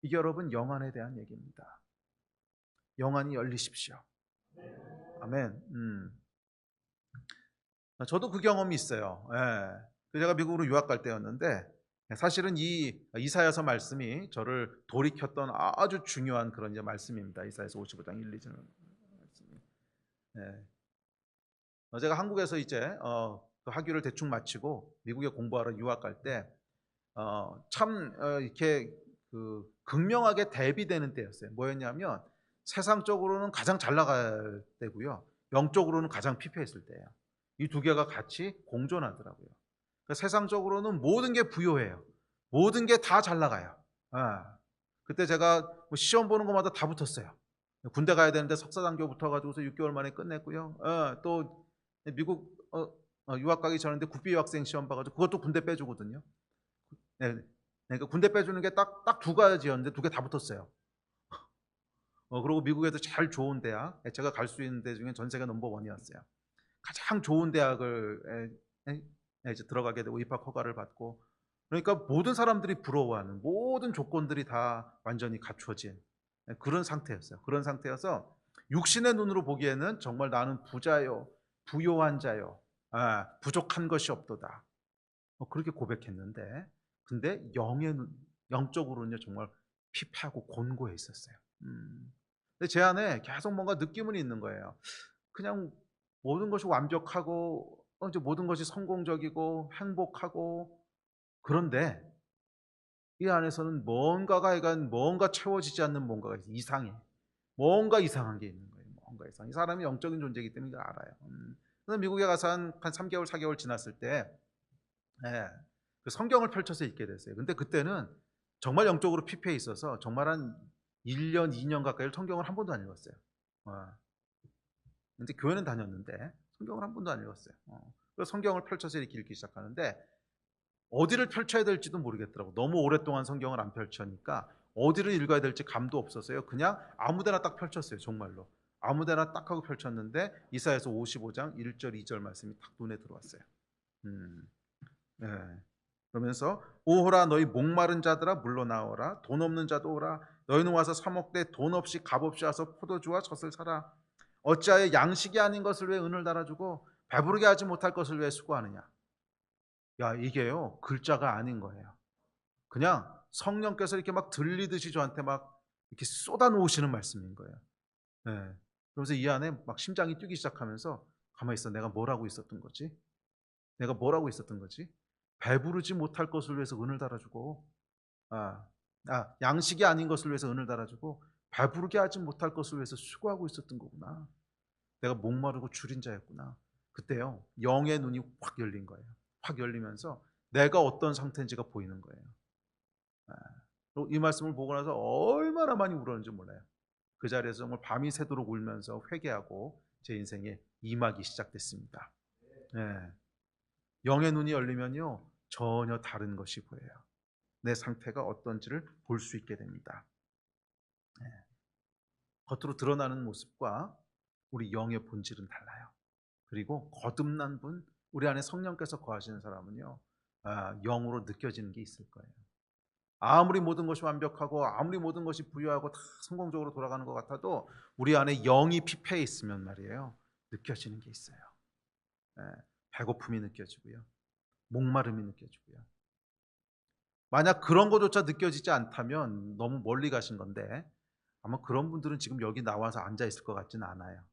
이게 여러분 영안에 대한 얘기입니다. 영안이 열리십시오. 아멘. 저도 그 경험이 있어요. 제가 미국으로 유학 갈 때였는데, 사실은 이 이사야서 말씀이 저를 돌이켰던 아주 중요한 그런 이제 말씀입니다. 이사야서 55장 1, 2절 말씀이. 제가 한국에서 이제 학위를 대충 마치고 미국에 공부하러 유학 갈 때 참 이렇게 극명하게 대비되는 때였어요. 뭐였냐면 세상적으로는 가장 잘 나갈 때고요, 영적으로는 가장 피폐했을 때예요. 이 두 개가 같이 공존하더라고요. 그러니까 세상적으로는 모든 게 부요해요. 모든 게 다 잘 나가요. 그때 제가 시험 보는 것마다 다 붙었어요. 군대 가야 되는데 석사단교 붙어가지고서 6개월 만에 끝냈고요. 또 미국 유학 가기 전인데 국비 유학생 시험 봐가지고 그것도 군대 빼주거든요. 그러니까 군대 빼주는 게 딱 두 가지였는데 두 개 다 붙었어요. 그리고 미국에도 제일 좋은 대학, 제가 갈 수 있는 데 중에 전 세계 넘버원이었어요. 가장 좋은 대학을 이제 들어가게 되고 입학 허가를 받고, 그러니까 모든 사람들이 부러워하는 모든 조건들이 다 완전히 갖춰진 그런 상태였어요. 그런 상태여서 육신의 눈으로 보기에는 정말 나는 부자요, 부요한 자요, 부족한 것이 없도다, 그렇게 고백했는데, 근데 영적으로는요 정말 피폐하고 곤고해 있었어요. 근데 제 안에 계속 뭔가 느낌은 있는 거예요. 그냥 모든 것이 완벽하고 이제 모든 것이 성공적이고 행복하고, 그런데 이 안에서는 뭔가 채워지지 않는 뭔가가 이상해. 뭔가 이상한 게 있는 거예요. 뭔가 이상. 이 사람이 영적인 존재이기 때문에 이걸 알아요. 그래서 미국에 가서 한 3개월, 4개월 지났을 때 그 성경을 펼쳐서 읽게 됐어요. 근데 그때는 정말 영적으로 피폐해 있어서 정말 한 1년, 2년 가까이 성경을 한 번도 안 읽었어요. 근데 교회는 다녔는데 성경을 한 번도 안 읽었어요. 그래서 성경을 펼쳐서 이렇게 읽기 시작하는데 어디를 펼쳐야 될지도 모르겠더라고. 너무 오랫동안 성경을 안 펼쳐니까 어디를 읽어야 될지 감도 없어서요. 그냥 아무데나 딱 펼쳤어요. 정말로. 아무데나 딱 하고 펼쳤는데 이사야서 55장 1절 2절 말씀이 딱 눈에 들어왔어요. 네. 그러면서 오호라 너희 목마른 자들아 물러나오라 돈 없는 자도 오라 너희는 와서 사 먹되 돈 없이 값 없이 와서 포도주와 젖을 사라 어찌하여 양식이 아닌 것을 왜 은을 달아주고 배부르게 하지 못할 것을 왜 수고하느냐. 야, 이게요 글자가 아닌 거예요. 그냥 성령께서 이렇게 막 들리듯이 저한테 막 이렇게 쏟아놓으시는 말씀인 거예요. 네. 그러면서 이 안에 막 심장이 뛰기 시작하면서 가만히 있어. 내가 뭘 하고 있었던 거지? 내가 뭘 하고 있었던 거지? 배부르지 못할 것을 위해서 은을 달아주고 양식이 아닌 것을 위해서 은을 달아주고 배부르게 하지 못할 것을 위해서 수고하고 있었던 거구나. 내가 목마르고 줄인 자였구나. 그때요 영의 눈이 확 열린 거예요. 확 열리면서 내가 어떤 상태인지가 보이는 거예요. 이 말씀을 보고 나서 얼마나 많이 울었는지 몰라요. 그 자리에서 정말 밤이 새도록 울면서 회개하고 제 인생에 임하기 시작됐습니다. 네. 영의 눈이 열리면요 전혀 다른 것이 보여요. 내 상태가 어떤지를 볼 수 있게 됩니다. 네. 겉으로 드러나는 모습과 우리 영의 본질은 달라요. 그리고 거듭난 분, 우리 안에 성령께서 거하시는 사람은요 영으로 느껴지는 게 있을 거예요. 아무리 모든 것이 완벽하고 아무리 모든 것이 부유하고 다 성공적으로 돌아가는 것 같아도 우리 안에 영이 피폐해 있으면 말이에요 느껴지는 게 있어요. 배고픔이 느껴지고요 목마름이 느껴지고요. 만약 그런 것조차 느껴지지 않다면 너무 멀리 가신 건데 아마 그런 분들은 지금 여기 나와서 앉아 있을 것 같지는 않아요.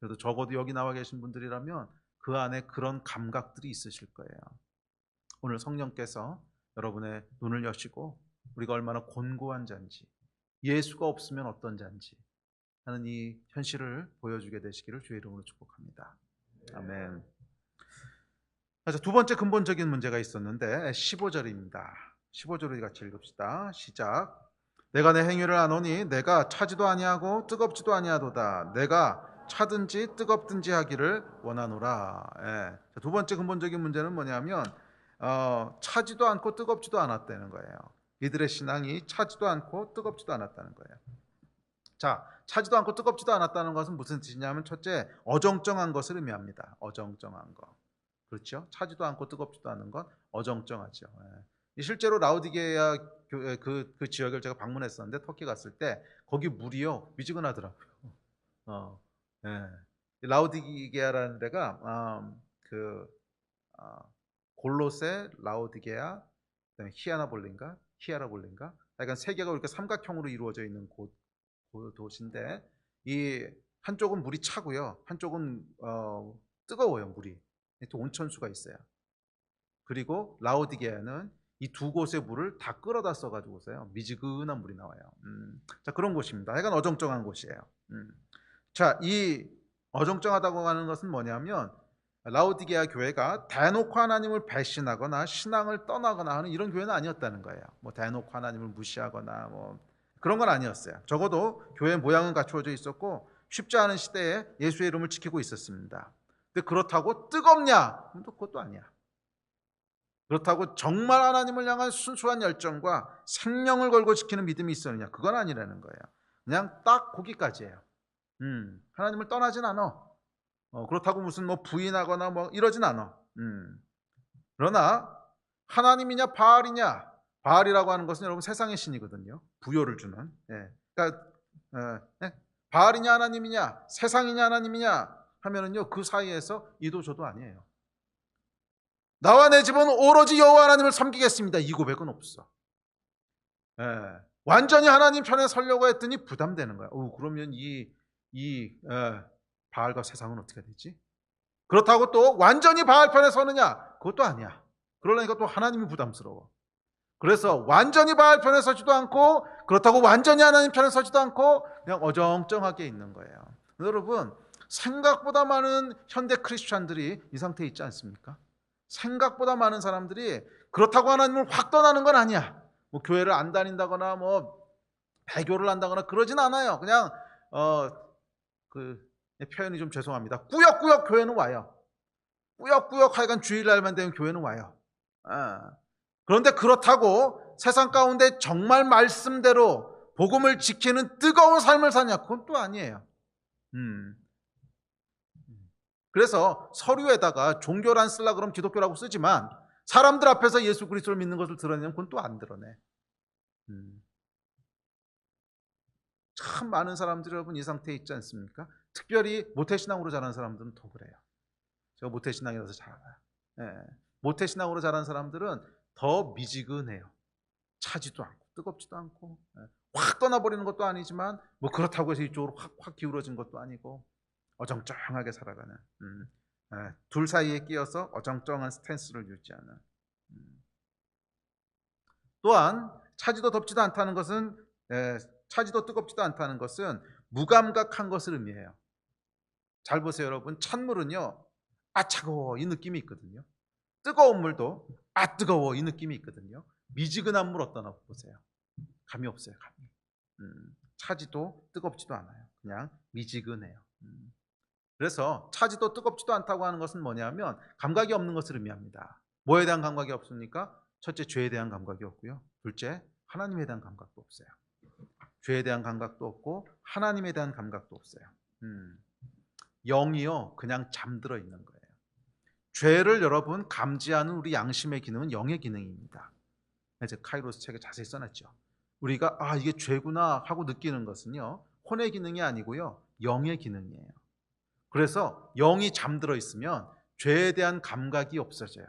그래도 적어도 여기 나와 계신 분들이라면 그 안에 그런 감각들이 있으실 거예요. 오늘 성령께서 여러분의 눈을 여시고 우리가 얼마나 곤고한 자인지 예수가 없으면 어떤 자인지 하는 이 현실을 보여주게 되시기를 주의 이름으로 축복합니다. 아멘. 두 번째 근본적인 문제가 있었는데 15절입니다. 15절 우리 같이 읽읍시다. 시작. 내가 내 행위를 아노니 내가 차지도 아니하고 뜨겁지도 아니하도다. 내가 차든지 뜨겁든지 하기를 원하노라. 두 번째 근본적인 문제는 뭐냐면 차지도 않고 뜨겁지도 않았다는 거예요. 이들의 신앙이 차지도 않고 뜨겁지도 않았다는 거예요. 자, 차지도 않고 뜨겁지도 않았다는 것은 무슨 뜻이냐면 첫째, 어정쩡한 것을 의미합니다. 어정쩡한 거. 그렇죠? 차지도 않고 뜨겁지도 않은 건 어정쩡하죠. 실제로 라우디게아 그 지역을 제가 방문했었는데 터키 갔을 때 거기 물이요 미지근하더라고요. 라우디게아라는 데가 골로세, 라우디게아, 그다음에 히아라볼린가, 약간 세 개가 이렇게 삼각형으로 이루어져 있는 도시인데 이 한쪽은 물이 차고요, 한쪽은 뜨거워요. 물이 또 온천수가 있어요. 그리고 라우디게아는 이 두 곳의 물을 다 끌어다 써가지고서요 미지근한 물이 나와요. 자, 그런 곳입니다. 약간 어정쩡한 곳이에요. 자, 이 어정쩡하다고 하는 것은 뭐냐면 라우디게아 교회가 대놓고 하나님을 배신하거나 신앙을 떠나거나 하는 이런 교회는 아니었다는 거예요. 뭐 대놓고 하나님을 무시하거나 뭐 그런 건 아니었어요. 적어도 교회 모양은 갖추어져 있었고 쉽지 않은 시대에 예수의 이름을 지키고 있었습니다. 근데 그렇다고 뜨겁냐? 그것도 아니야. 그렇다고 정말 하나님을 향한 순수한 열정과 생명을 걸고 지키는 믿음이 있었느냐? 그건 아니라는 거예요. 그냥 딱 거기까지예요. 하나님을 떠나진 않아. 그렇다고 무슨 뭐 부인하거나 뭐 이러진 않아. 그러나 하나님이냐 바알이냐? 바알이라고 하는 것은 여러분 세상의 신이거든요. 부요를 주는. 그러니까 바알이냐 하나님이냐, 세상이냐 하나님이냐 하면은요 그 사이에서 이도 저도 아니에요. 나와 내 집은 오로지 여호와 하나님을 섬기겠습니다. 이 고백은 없어. 완전히 하나님 편에 서려고 했더니 부담되는 거야. 그러면 이 바알과 세상은 어떻게 되지? 그렇다고 또 완전히 바알 편에 서느냐? 그것도 아니야. 그러려니까 또 하나님이 부담스러워. 그래서 완전히 바알 편에 서지도 않고 그렇다고 완전히 하나님 편에 서지도 않고 그냥 어정쩡하게 있는 거예요. 여러분, 생각보다 많은 현대 크리스찬들이 이 상태에 있지 않습니까? 생각보다 많은 사람들이 그렇다고 하나님을 확 떠나는 건 아니야. 뭐 교회를 안 다닌다거나 뭐 배교를 한다거나 그러진 않아요. 그냥 그 표현이 좀 죄송합니다. 꾸역꾸역 교회는 와요. 꾸역꾸역 하여간 주일날만 되면 교회는 와요. 그런데 그렇다고 세상 가운데 정말 말씀대로 복음을 지키는 뜨거운 삶을 사냐? 그건 또 아니에요. 그래서 서류에다가 종교란 쓰려고 그러면 기독교라고 쓰지만 사람들 앞에서 예수 그리스도를 믿는 것을 드러내면 그건 또 안 드러내. 참 많은 사람들이 여러분 이 상태에 있지 않습니까? 특별히 모태신앙으로 자란 사람들은 더 그래요. 제가 모태신앙이라서 잘 알아요. 예. 모태신앙으로 자란 사람들은 더 미지근해요. 차지도 않고 뜨겁지도 않고, 예. 확 떠나버리는 것도 아니지만 뭐 그렇다고 해서 이쪽으로 확 기울어진 것도 아니고 어정쩡하게 살아가는, 예. 둘 사이에 끼어서 어정쩡한 스탠스를 유지하는. 또한 차지도 덥지도 않다는 것은, 차지도 뜨겁지도 않다는 것은 무감각한 것을 의미해요. 잘 보세요, 여러분. 찬물은요, 아 차가워 이 느낌이 있거든요. 뜨거운 물도 아 뜨거워 이 느낌이 있거든요. 미지근한 물 어떠나 보세요. 감이 없어요, 감이. 차지도 뜨겁지도 않아요. 그냥 미지근해요. 그래서 차지도 뜨겁지도 않다고 하는 것은 뭐냐면 감각이 없는 것을 의미합니다. 뭐에 대한 감각이 없습니까? 첫째, 죄에 대한 감각이 없고요. 둘째, 하나님에 대한 감각도 없어요. 죄에 대한 감각도 없고 하나님에 대한 감각도 없어요. 영이요, 그냥 잠들어 있는 거예요. 죄를 여러분 감지하는 우리 양심의 기능은 영의 기능입니다. 이제 카이로스 책에 자세히 써놨죠. 우리가 아 이게 죄구나 하고 느끼는 것은요, 혼의 기능이 아니고요, 영의 기능이에요. 그래서 영이 잠들어 있으면 죄에 대한 감각이 없어져요.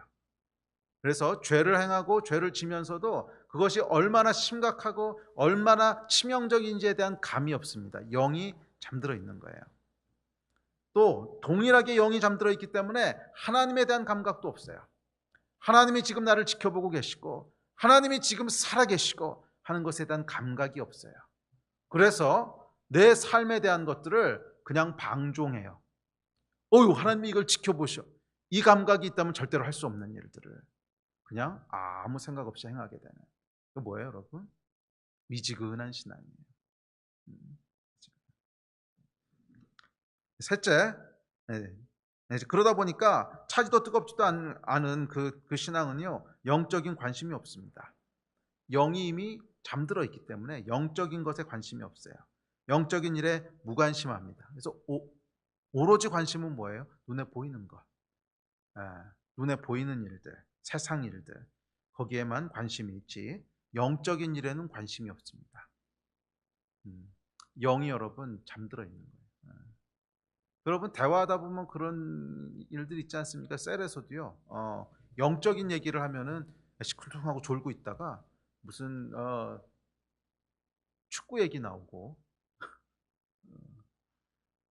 그래서 죄를 행하고 죄를 지면서도 그것이 얼마나 심각하고 얼마나 치명적인지에 대한 감이 없습니다. 영이 잠들어 있는 거예요. 또 동일하게 영이 잠들어 있기 때문에 하나님에 대한 감각도 없어요. 하나님이 지금 나를 지켜보고 계시고 하나님이 지금 살아계시고 하는 것에 대한 감각이 없어요. 그래서 내 삶에 대한 것들을 그냥 방종해요. 어휴, 하나님이 이걸 지켜보셔. 이 감각이 있다면 절대로 할 수 없는 일들을 그냥 아무 생각 없이 행하게 되는. 그 뭐예요, 여러분? 미지근한 신앙이에요. 셋째, 그러다 보니까 차지도 뜨겁지도 않은 그 신앙은요, 영적인 관심이 없습니다. 영이 이미 잠들어 있기 때문에 영적인 것에 관심이 없어요. 영적인 일에 무관심합니다. 그래서 오로지 관심은 뭐예요? 눈에 보이는 것, 눈에 보이는 일들, 세상 일들, 거기에만 관심이 있지 영적인 일에는 관심이 없습니다. 영이 여러분 잠들어 있는 거예요. 여러분 대화하다 보면 그런 일들 있지 않습니까? 셀에서도요. 영적인 얘기를 하면은 시큰둥하고 졸고 있다가 무슨 축구 얘기 나오고,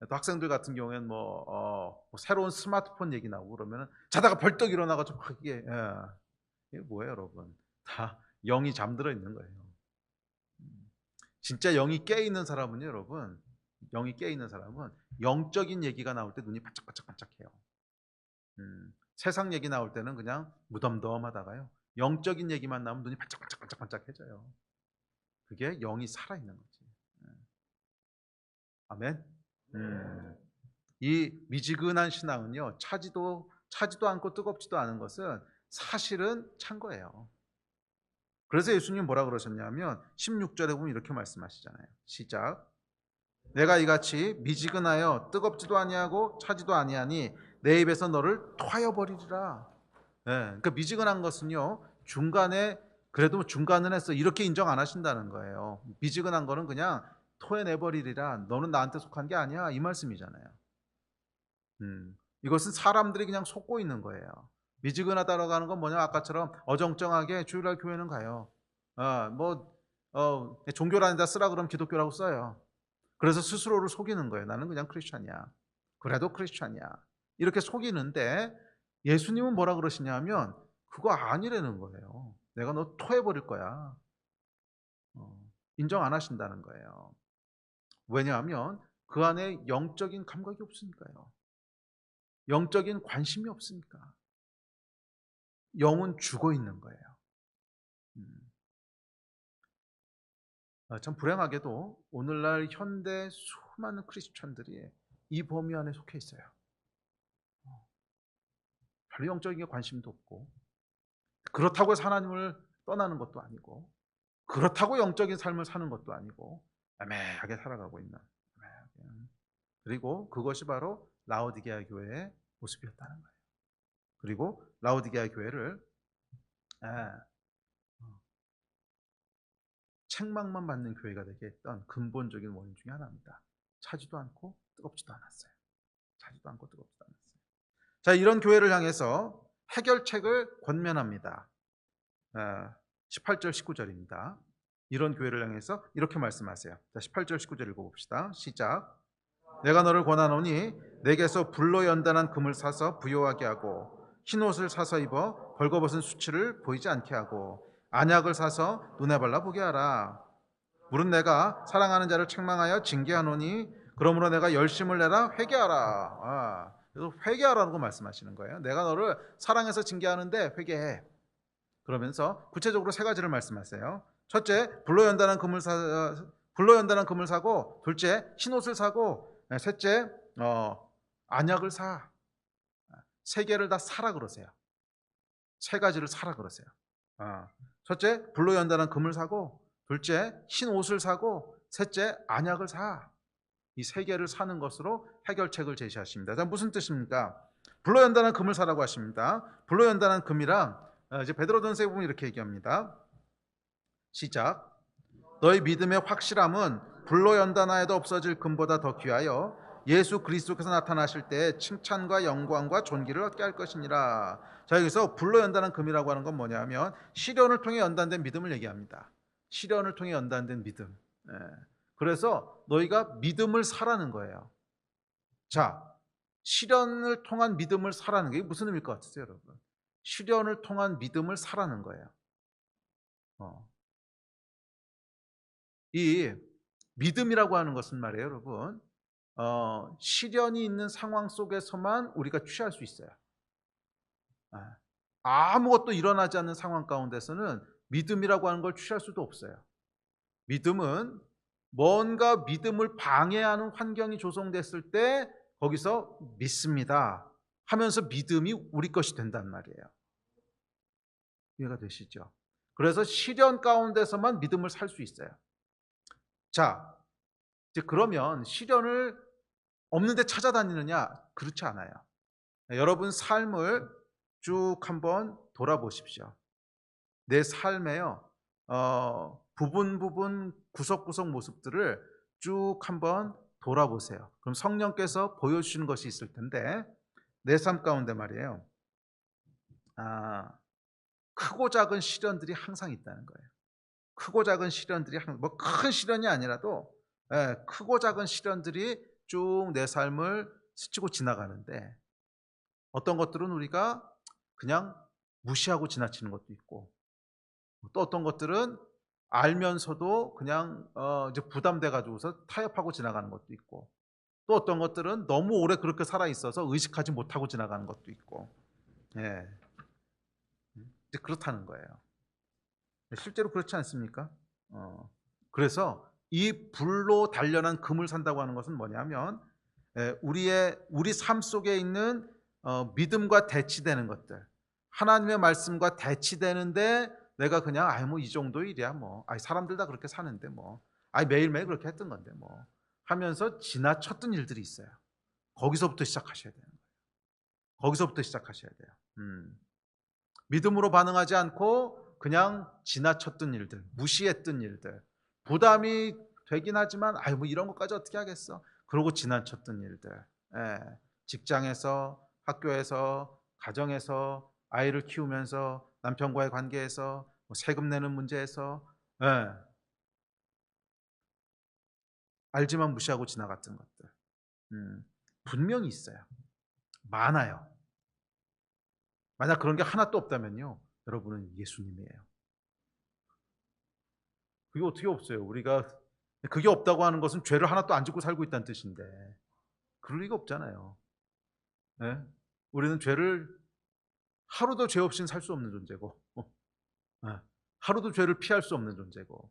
또 학생들 같은 경우에는 뭐 새로운 스마트폰 얘기 나오고 그러면은 자다가 벌떡 일어나가지고 이게 뭐예요, 여러분? 다 영이 잠들어 있는 거예요. 진짜 영이 깨 있는 사람은요, 여러분, 영이 깨 있는 사람은 영적인 얘기가 나올 때 눈이 반짝반짝반짝해요. 세상 얘기 나올 때는 그냥 무덤덤하다가요, 영적인 얘기만 나오면 눈이 반짝반짝반짝반짝해져요. 그게 영이 살아있는 거지. 아멘. 이 미지근한 신앙은요, 차지도 않고 뜨겁지도 않은 것은 사실은 찬 거예요. 그래서 예수님 뭐라 그러셨냐면 16절에 보면 이렇게 말씀하시잖아요. 시작. 내가 이같이 미지근하여 뜨겁지도 아니하고 차지도 아니하니 내 입에서 너를 토하여 버리리라. 그러니까 미지근한 것은요, 중간에 그래도 중간은 했어 이렇게 인정 안 하신다는 거예요. 미지근한 거는 그냥 토해내 버리리라. 너는 나한테 속한 게 아니야 이 말씀이잖아요. 이것은 사람들이 그냥 속고 있는 거예요. 미지근하다라고 하는 건 뭐냐, 아까처럼 어정쩡하게 주일날 교회는 가요. 종교라는 데 쓰라 그러면 기독교라고 써요. 그래서 스스로를 속이는 거예요. 나는 그냥 크리스찬이야. 그래도 크리스찬이야. 이렇게 속이는데 예수님은 뭐라 그러시냐면 그거 아니라는 거예요. 내가 너 토해버릴 거야. 인정 안 하신다는 거예요. 왜냐하면 그 안에 영적인 감각이 없으니까요. 영적인 관심이 없으니까. 영은 죽어 있는 거예요. 참 불행하게도 오늘날 현대 수많은 크리스천들이 이 범위 안에 속해 있어요. 별로 영적인 관심도 없고, 그렇다고 해서 하나님을 떠나는 것도 아니고, 그렇다고 영적인 삶을 사는 것도 아니고 애매하게 살아가고 있는, 애매하게. 그리고 그것이 바로 라오디게아 교회의 모습이었다는 거예요. 그리고 라오디게아 교회를 책망만 받는 교회가 되게 했던 근본적인 원인 중에 하나입니다. 차지도 않고 뜨겁지도 않았어요. 차지도 않고 뜨겁지도 않았어요. 자, 이런 교회를 향해서 해결책을 권면합니다. 18절 19절입니다. 이런 교회를 향해서 이렇게 말씀하세요. 자, 18절 19절 읽어봅시다. 시작. 내가 너를 권하노니 내게서 불로 연단한 금을 사서 부요하게 하고 흰옷을 사서 입어 벌거벗은 수치를 보이지 않게 하고 안약을 사서 눈에 발라 보게 하라. 물은 내가 사랑하는 자를 책망하여 징계하노니 그러므로 내가 열심을 내라 회개하라. 그래서 회개하라고 말씀하시는 거예요. 내가 너를 사랑해서 징계하는데 회개해. 그러면서 구체적으로 세 가지를 말씀하세요. 첫째, 불로 연단한 금을 사고, 둘째, 흰옷을 사고, 셋째, 안약을 사. 세 개를 다 사라 그러세요. 세 가지를 사라 그러세요. 첫째, 불로 연단한 금을 사고, 둘째, 흰옷을 사고, 셋째, 안약을 사. 이 세 개를 사는 것으로 해결책을 제시하십니다. 자, 무슨 뜻입니까? 불로 연단한 금을 사라고 하십니다. 불로 연단한 금이랑 이제 베드로전서에 보면 이렇게 얘기합니다. 시작. 너희 믿음의 확실함은 불로 연단하여도 없어질 금보다 더 귀하여 예수 그리스도께서 나타나실 때 칭찬과 영광과 존귀를 얻게 할 것이니라. 자, 여기서 불로 연단한 금이라고 하는 건 뭐냐면 시련을 통해 연단된 믿음을 얘기합니다. 시련을 통해 연단된 믿음. 그래서 너희가 믿음을 사라는 거예요. 자, 시련을 통한 믿음을 사라는 게 무슨 의미일 것 같으세요, 여러분? 시련을 통한 믿음을 사라는 거예요. 이 믿음이라고 하는 것은 말이에요, 여러분. 시련이 있는 상황 속에서만 우리가 취할 수 있어요. 아무것도 일어나지 않는 상황 가운데서는 믿음이라고 하는 걸 취할 수도 없어요. 믿음은 뭔가 믿음을 방해하는 환경이 조성됐을 때 거기서 믿습니다 하면서 믿음이 우리 것이 된단 말이에요. 이해가 되시죠? 그래서 시련 가운데서만 믿음을 살 수 있어요. 자, 이제 그러면 시련을 없는데 찾아다니느냐? 그렇지 않아요. 여러분 삶을 쭉 한번 돌아보십시오. 내 삶에요, 부분 구석구석 모습들을 쭉 한번 돌아보세요. 그럼 성령께서 보여주시는 것이 있을 텐데 내 삶 가운데 말이에요, 크고 작은 시련들이 항상 있다는 거예요. 크고 작은 시련들이 뭐 큰 시련이 아니라도 크고 작은 시련들이 쭉 내 삶을 스치고 지나가는데 어떤 것들은 우리가 그냥 무시하고 지나치는 것도 있고 또 어떤 것들은 알면서도 그냥 이제 부담돼 가지고서 타협하고 지나가는 것도 있고 또 어떤 것들은 너무 오래 그렇게 살아 있어서 의식하지 못하고 지나가는 것도 있고 이제 그렇다는 거예요. 실제로 그렇지 않습니까? 그래서 이 불로 단련한 금을 산다고 하는 것은 뭐냐면 우리 삶 속에 있는 믿음과 대치되는 것들, 하나님의 말씀과 대치되는데 내가 그냥 뭐 이 정도 일이야 뭐 사람들 다 그렇게 사는데 뭐 매일매일 그렇게 했던 건데 뭐 하면서 지나쳤던 일들이 있어요. 거기서부터 시작하셔야 돼요. 거기서부터 시작하셔야 돼요. 믿음으로 반응하지 않고 그냥 지나쳤던 일들, 무시했던 일들, 부담이 되긴 하지만 뭐 이런 것까지 어떻게 하겠어? 그러고 지나쳤던 일들, 직장에서, 학교에서, 가정에서, 아이를 키우면서, 남편과의 관계에서, 세금 내는 문제에서 알지만 무시하고 지나갔던 것들 분명히 있어요. 많아요. 만약 그런 게 하나도 없다면요, 여러분은 예수님이에요. 그게 어떻게 없어요? 우리가 그게 없다고 하는 것은 죄를 하나도 안 짓고 살고 있다는 뜻인데 그럴 리가 없잖아요. 네? 우리는 죄를 하루도 죄 없이는 살 수 없는 존재고 하루도 죄를 피할 수 없는 존재고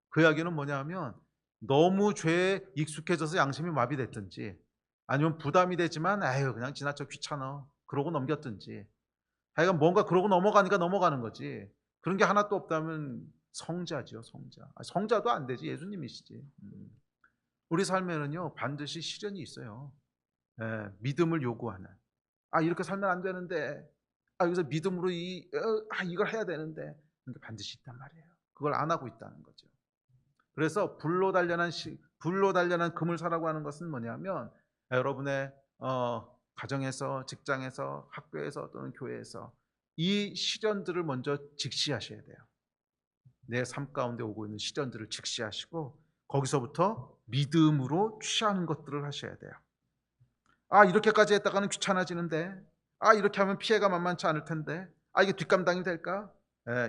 그 이야기는 뭐냐 하면 너무 죄에 익숙해져서 양심이 마비됐든지 아니면 부담이 되지만 그냥 지나쳐 귀찮아 그러고 넘겼든지 하여간 뭔가 그러고 넘어가니까 넘어가는 거지 그런 게 하나도 없다면 성자죠, 성자. 성자도 안 되지, 예수님이시지. 우리 삶에는요 반드시 시련이 있어요. 믿음을 요구하는. 이렇게 살면 안 되는데, 여기서 믿음으로 이걸 해야 되는데, 반드시 있단 말이에요. 그걸 안 하고 있다는 거죠. 그래서 불로 단련한 금을 사라고 하는 것은 뭐냐면, 여러분의 가정에서, 직장에서, 학교에서 또는 교회에서 이 시련들을 먼저 직시하셔야 돼요. 내 삶 가운데 오고 있는 시련들을 직시하시고, 거기서부터 믿음으로 취하는 것들을 하셔야 돼요. 이렇게까지 했다가는 귀찮아지는데, 이렇게 하면 피해가 만만치 않을 텐데, 이게 뒷감당이 될까?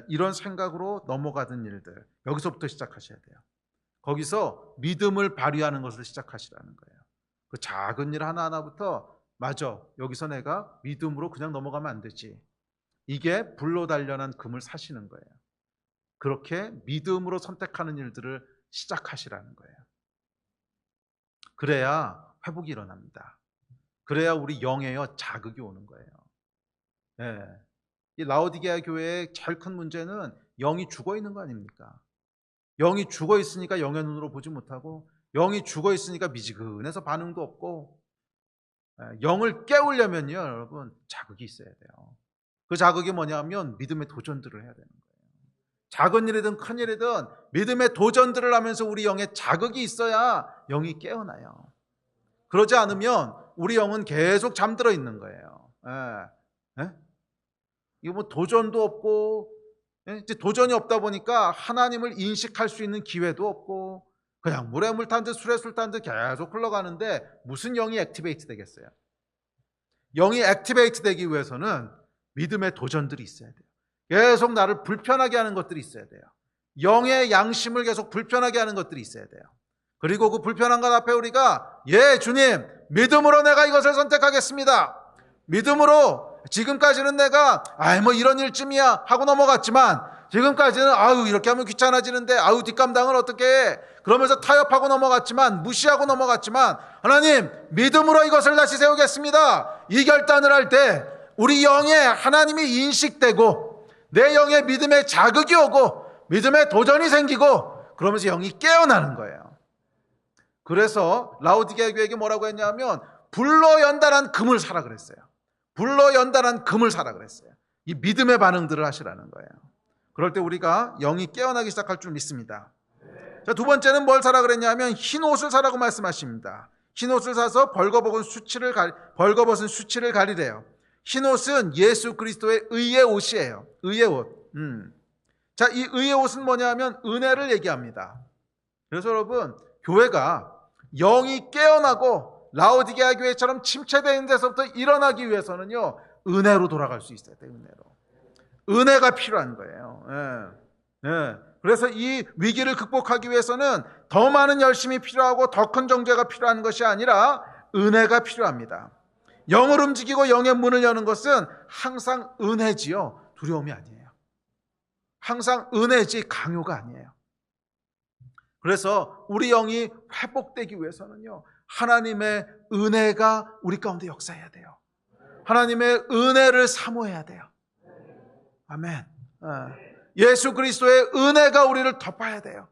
이런 생각으로 넘어가던 일들, 여기서부터 시작하셔야 돼요. 거기서 믿음을 발휘하는 것을 시작하시라는 거예요. 그 작은 일 하나하나부터, 맞아, 여기서 내가 믿음으로 그냥 넘어가면 안 되지. 이게 불로 단련한 금을 사시는 거예요. 그렇게 믿음으로 선택하는 일들을 시작하시라는 거예요. 그래야 회복이 일어납니다. 그래야 우리 영에 자극이 오는 거예요. 이 라오디게아 교회의 제일 큰 문제는 영이 죽어 있는 거 아닙니까? 영이 죽어 있으니까 영의 눈으로 보지 못하고, 영이 죽어 있으니까 미지근해서 반응도 없고. 영을 깨우려면요 여러분, 자극이 있어야 돼요. 그 자극이 뭐냐면 믿음의 도전들을 해야 되는 거예요. 작은 일이든 큰 일이든 믿음의 도전들을 하면서 우리 영에 자극이 있어야 영이 깨어나요. 그러지 않으면 우리 영은 계속 잠들어 있는 거예요. 이거 뭐 도전도 없고, 이제 도전이 없다 보니까 하나님을 인식할 수 있는 기회도 없고, 그냥 물에 물 탄 듯 술에 술 탄 듯 계속 흘러가는데 무슨 영이 액티베이트 되겠어요? 영이 액티베이트 되기 위해서는 믿음의 도전들이 있어야 돼요. 계속 나를 불편하게 하는 것들이 있어야 돼요. 영의 양심을 계속 불편하게 하는 것들이 있어야 돼요. 그리고 그 불편한 것 앞에 우리가, 주님, 믿음으로 내가 이것을 선택하겠습니다. 믿음으로 지금까지는 내가 뭐 이런 일쯤이야 하고 넘어갔지만, 지금까지는 이렇게 하면 귀찮아지는데 뒷감당을 어떻게 해? 그러면서 타협하고 넘어갔지만, 무시하고 넘어갔지만, 하나님 믿음으로 이것을 다시 세우겠습니다. 이 결단을 할 때 우리 영에 하나님이 인식되고, 내 영에 믿음의 자극이 오고 믿음의 도전이 생기고, 그러면서 영이 깨어나는 거예요. 그래서 라오디게아 교회에게 뭐라고 했냐면, 불로 연단한 금을 사라 그랬어요. 불로 연단한 금을 사라 그랬어요. 이 믿음의 반응들을 하시라는 거예요. 그럴 때 우리가 영이 깨어나기 시작할 줄 믿습니다. 자, 두 번째는 뭘 사라 그랬냐면, 흰 옷을 사라고 말씀하십니다. 흰 옷을 사서 벌거벗은 수치를 가리래요. 흰 옷은 예수 그리스도의 의의 옷이에요. 의의 옷. 자, 이 의의 옷은 뭐냐면 은혜를 얘기합니다. 그래서 여러분, 교회가 영이 깨어나고 라오디게아 교회처럼 침체되는 데서부터 일어나기 위해서는요, 은혜로 돌아갈 수 있어야 돼요. 은혜가 필요한 거예요. 그래서 이 위기를 극복하기 위해서는 더 많은 열심이 필요하고 더 큰 정죄가 필요한 것이 아니라 은혜가 필요합니다. 영을 움직이고 영의 문을 여는 것은 항상 은혜지요, 두려움이 아니에요. 항상 은혜지 강요가 아니에요. 그래서 우리 영이 회복되기 위해서는요, 하나님의 은혜가 우리 가운데 역사해야 돼요. 하나님의 은혜를 사모해야 돼요. 아멘. 예수 그리스도의 은혜가 우리를 덮어야 돼요.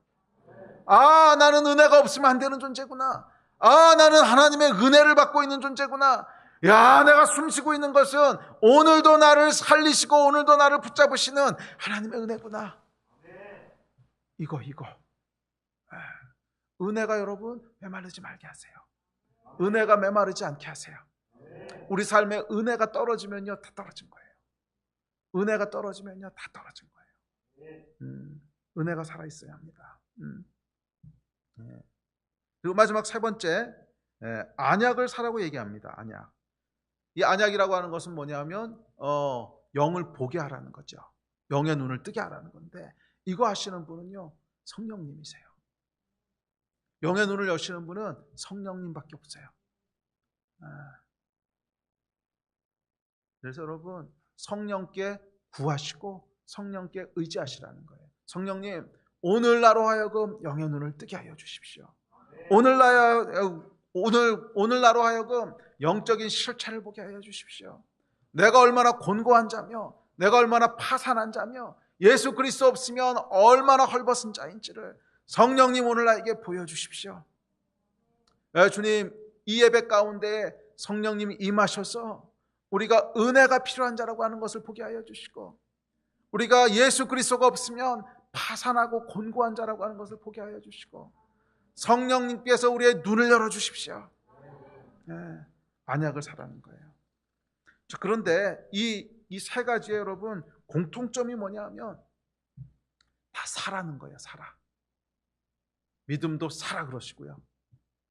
나는 은혜가 없으면 안 되는 존재구나. 나는 하나님의 은혜를 받고 있는 존재구나. 내가 숨쉬고 있는 것은 오늘도 나를 살리시고 오늘도 나를 붙잡으시는 하나님의 은혜구나. 이거 은혜가 여러분 메마르지 말게 하세요. 은혜가 메마르지 않게 하세요. 우리 삶에 은혜가 떨어지면요, 다 떨어진 거예요. 은혜가 떨어지면요, 다 떨어진 거예요. 은혜가 살아있어야 합니다. 그리고 마지막 세 번째, 안약을 사라고 얘기합니다. 안약. 이 안약이라고 하는 것은 뭐냐면 영을 보게 하라는 거죠. 영의 눈을 뜨게 하라는 건데, 이거 하시는 분은요, 성령님이세요. 영의 눈을 여시는 분은 성령님밖에 없어요. 그래서 여러분, 성령께 구하시고 성령께 의지하시라는 거예요. 성령님, 오늘 나로 하여금 영의 눈을 뜨게 하여 주십시오. 오늘 나로 하여금 영적인 실체를 보게 하여 주십시오. 내가 얼마나 곤고한 자며, 내가 얼마나 파산한 자며, 예수 그리스도 없으면 얼마나 헐벗은 자인지를 성령님 오늘 나에게 보여주십시오. 주님, 이 예배 가운데 성령님이 임하셔서 우리가 은혜가 필요한 자라고 하는 것을 보게 하여 주시고, 우리가 예수 그리스도가 없으면 파산하고 곤고한 자라고 하는 것을 보게 하여 주시고, 성령님께서 우리의 눈을 열어주십시오. 안약을 사라는 거예요. 자, 그런데 이 세 가지의 여러분 공통점이 뭐냐 하면 다 사라는 거예요. 사라. 믿음도 사라 그러시고요,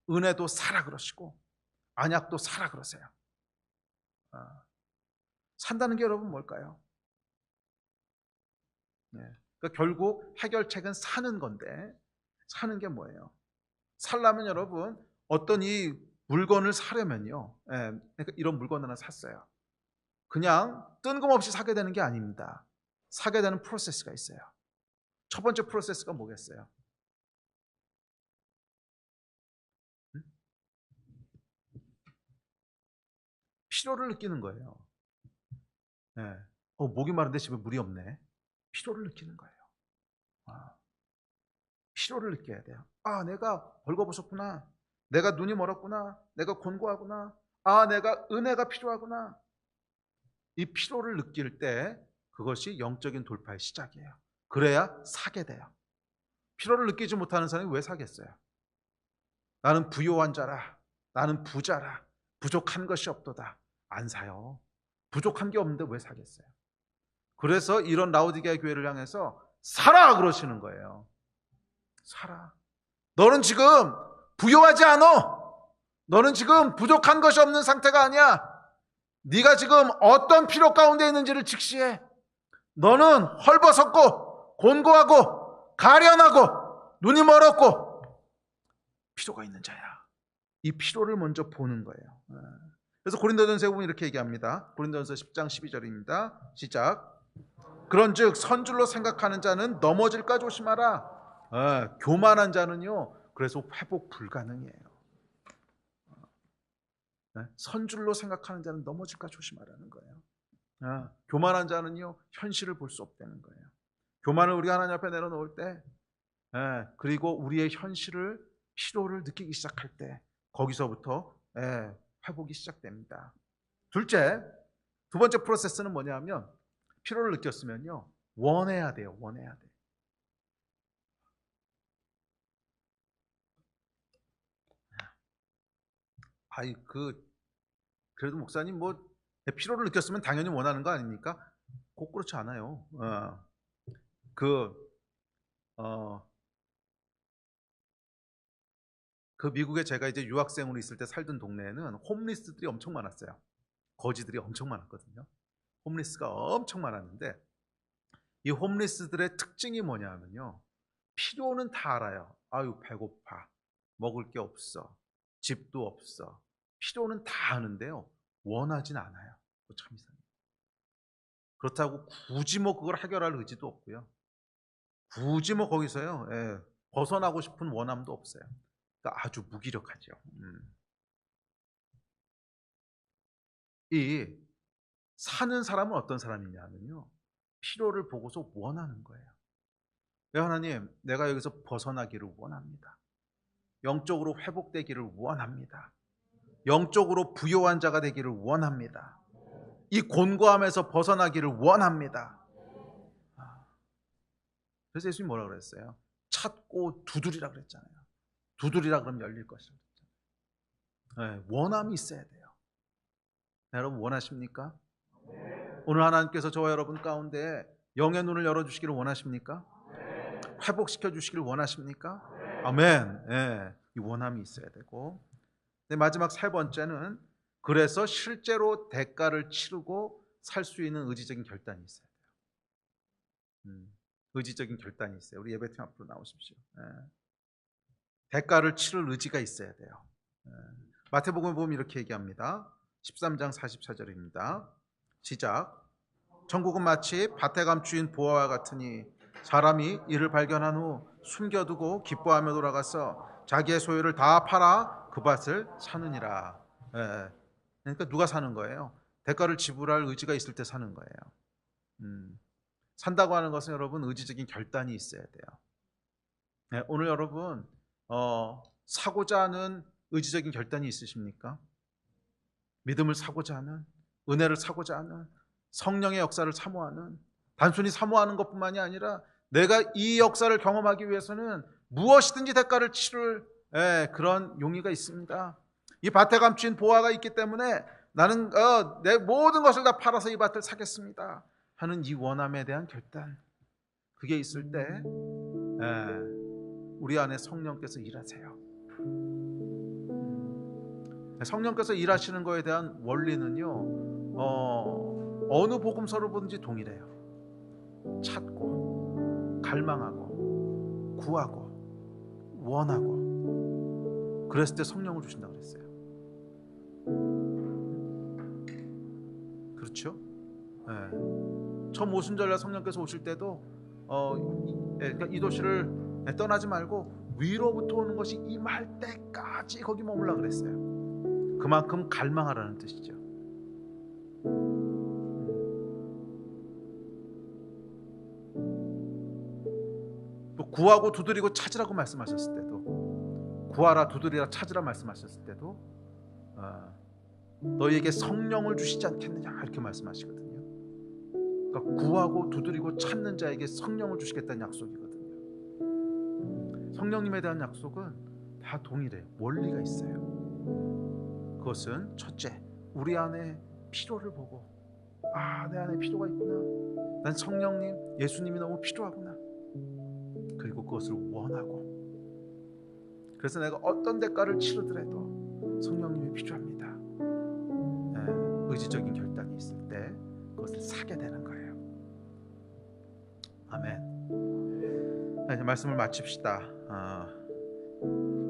은혜도 사라 그러시고, 안약도 사라 그러세요. 산다는 게 여러분 뭘까요? 그러니까 결국 해결책은 사는 건데, 사는 게 뭐예요? 살려면 여러분 어떤 이 물건을 사려면요, 그러니까 이런 물건 하나 샀어요. 그냥 뜬금없이 사게 되는 게 아닙니다. 사게 되는 프로세스가 있어요. 첫 번째 프로세스가 뭐겠어요? 필요를 느끼는 거예요. 목이 마른데 집에 물이 없네. 필요를 느끼는 거예요. 필요를 느껴야 돼요. 내가 벌거벗었구나. 내가 눈이 멀었구나. 내가 곤고하구나. 내가 은혜가 필요하구나. 이 필요를 느낄 때 그것이 영적인 돌파의 시작이에요. 그래야 사게 돼요. 필요를 느끼지 못하는 사람이 왜 사겠어요? 나는 부요한 자라, 나는 부자라, 부족한 것이 없도다. 안 사요. 부족한 게 없는데 왜 사겠어요? 그래서 이런 라오디게아 교회를 향해서 사라 그러시는 거예요. 사라. 너는 지금 부요하지 않아. 너는 지금 부족한 것이 없는 상태가 아니야. 네가 지금 어떤 필요 가운데 있는지를 직시해. 너는 헐벗었고 곤고하고 가련하고 눈이 멀었고 필요가 있는 자야. 이 필요를 먼저 보는 거예요. 그래서 고린도전서에 보면 이렇게 얘기합니다. 고린도전서 10장 12절입니다. 시작. 그런즉 선줄로 생각하는 자는 넘어질까 조심하라. 교만한 자는요, 그래서 회복 불가능이에요. 선줄로 생각하는 자는 넘어질까 조심하라는 거예요. 교만한 자는요, 현실을 볼 수 없다는 거예요. 교만을 우리가 하나님 앞에 내려놓을 때, 그리고 우리의 현실을, 필요를 느끼기 시작할 때, 거기서부터 회복이 시작됩니다. 두 번째 프로세스는 뭐냐면, 필요를 느꼈으면요, 원해야 돼요. 원해야 돼. 그래도 목사님 필요를 느꼈으면 당연히 원하는 거 아닙니까? 꼭 그렇지 않아요. 미국에 제가 이제 유학생으로 있을 때 살던 동네에는 홈리스들이 엄청 많았어요. 거지들이 엄청 많았거든요. 홈리스가 엄청 많았는데, 이 홈리스들의 특징이 뭐냐면요, 필요는 다 알아요. 배고파, 먹을 게 없어, 집도 없어. 필요는 다 아는데요, 원하진 않아요. 참 이상해요. 그렇다고 굳이 그걸 해결할 의지도 없고요, 굳이 거기서요, 벗어나고 싶은 원함도 없어요. 그러니까 아주 무기력하죠. 이 사는 사람은 어떤 사람이냐면요, 필요를 보고서 원하는 거예요. 하나님, 내가 여기서 벗어나기를 원합니다. 영적으로 회복되기를 원합니다. 영적으로 부요한 자가 되기를 원합니다. 이 곤고함에서 벗어나기를 원합니다. 그래서 예수님이 뭐라고 그랬어요? 찾고 두드리라 그랬잖아요. 두드리라 그러면 열릴 것이라고 그랬잖아요. 원함이 있어야 돼요. 여러분 원하십니까? 오늘 하나님께서 저와 여러분 가운데 영의 눈을 열어주시기를 원하십니까? 회복시켜 주시기를 원하십니까? 아멘. 이 원함이 있어야 되고, 마지막 세 번째는, 그래서 실제로 대가를 치르고 살 수 있는 의지적인 결단이 있어야 돼요. 의지적인 결단이 있어요. 우리 예배팀 앞으로 나오십시오. 대가를 치를 의지가 있어야 돼요. 마태복음에 보면 이렇게 얘기합니다. 13장 44절입니다. 시작. 천국은 마치 밭에 감추인 보화와 같으니 사람이 이를 발견한 후 숨겨두고 기뻐하며 돌아가서 자기의 소유를 다 팔아 그 밭을 사느니라. 그러니까 누가 사는 거예요? 대가를 지불할 의지가 있을 때 사는 거예요. 산다고 하는 것은 여러분 의지적인 결단이 있어야 돼요. 네, 오늘 여러분 사고자 하는 의지적인 결단이 있으십니까? 믿음을 사고자 하는, 은혜를 사고자 하는, 성령의 역사를 사모하는, 단순히 사모하는 것뿐만이 아니라 내가 이 역사를 경험하기 위해서는 무엇이든지 대가를 치를 그런 용의가 있습니다. 이 밭에 감춘 보화가 있기 때문에 나는 내 모든 것을 다 팔아서 이 밭을 사겠습니다 하는 이 원함에 대한 결단, 그게 있을 때 우리 안에 성령께서 일하세요. 성령께서 일하시는 거에 대한 원리는요, 어느 복음서를 보든지 동일해요. 찾고 갈망하고 구하고 원하고, 그랬을 때 성령을 주신다고 그랬어요. 그렇죠? 처음 오순절날 성령께서 오실 때도 그러니까 이 도시를 떠나지 말고 위로부터 오는 것이 임할 때까지 거기 머물라 그랬어요. 그만큼 갈망하라는 뜻이죠. 또 구하고 두드리고 찾으라고 말씀하셨을 때도, 구하라 두드리라 찾으라 말씀하셨을 때도 너희에게 성령을 주시지 않겠느냐 이렇게 말씀하시거든요. 그러니까 구하고 두드리고 찾는 자에게 성령을 주시겠다는 약속이거든요. 성령님에 대한 약속은 다 동일해요. 원리가 있어요. 그것은 첫째, 우리 안에 필요를 보고, 내 안에 필요가 있구나, 난 성령님, 예수님이 너무 필요하구나, 그리고 그것을 원하고, 그래서 내가 어떤 대가를 치르더라도 성령님이 필요합니다. 의지적인 결단이 있을 때 그것을 사게 되는 거예요. 아멘. 이제 말씀을 마칩시다.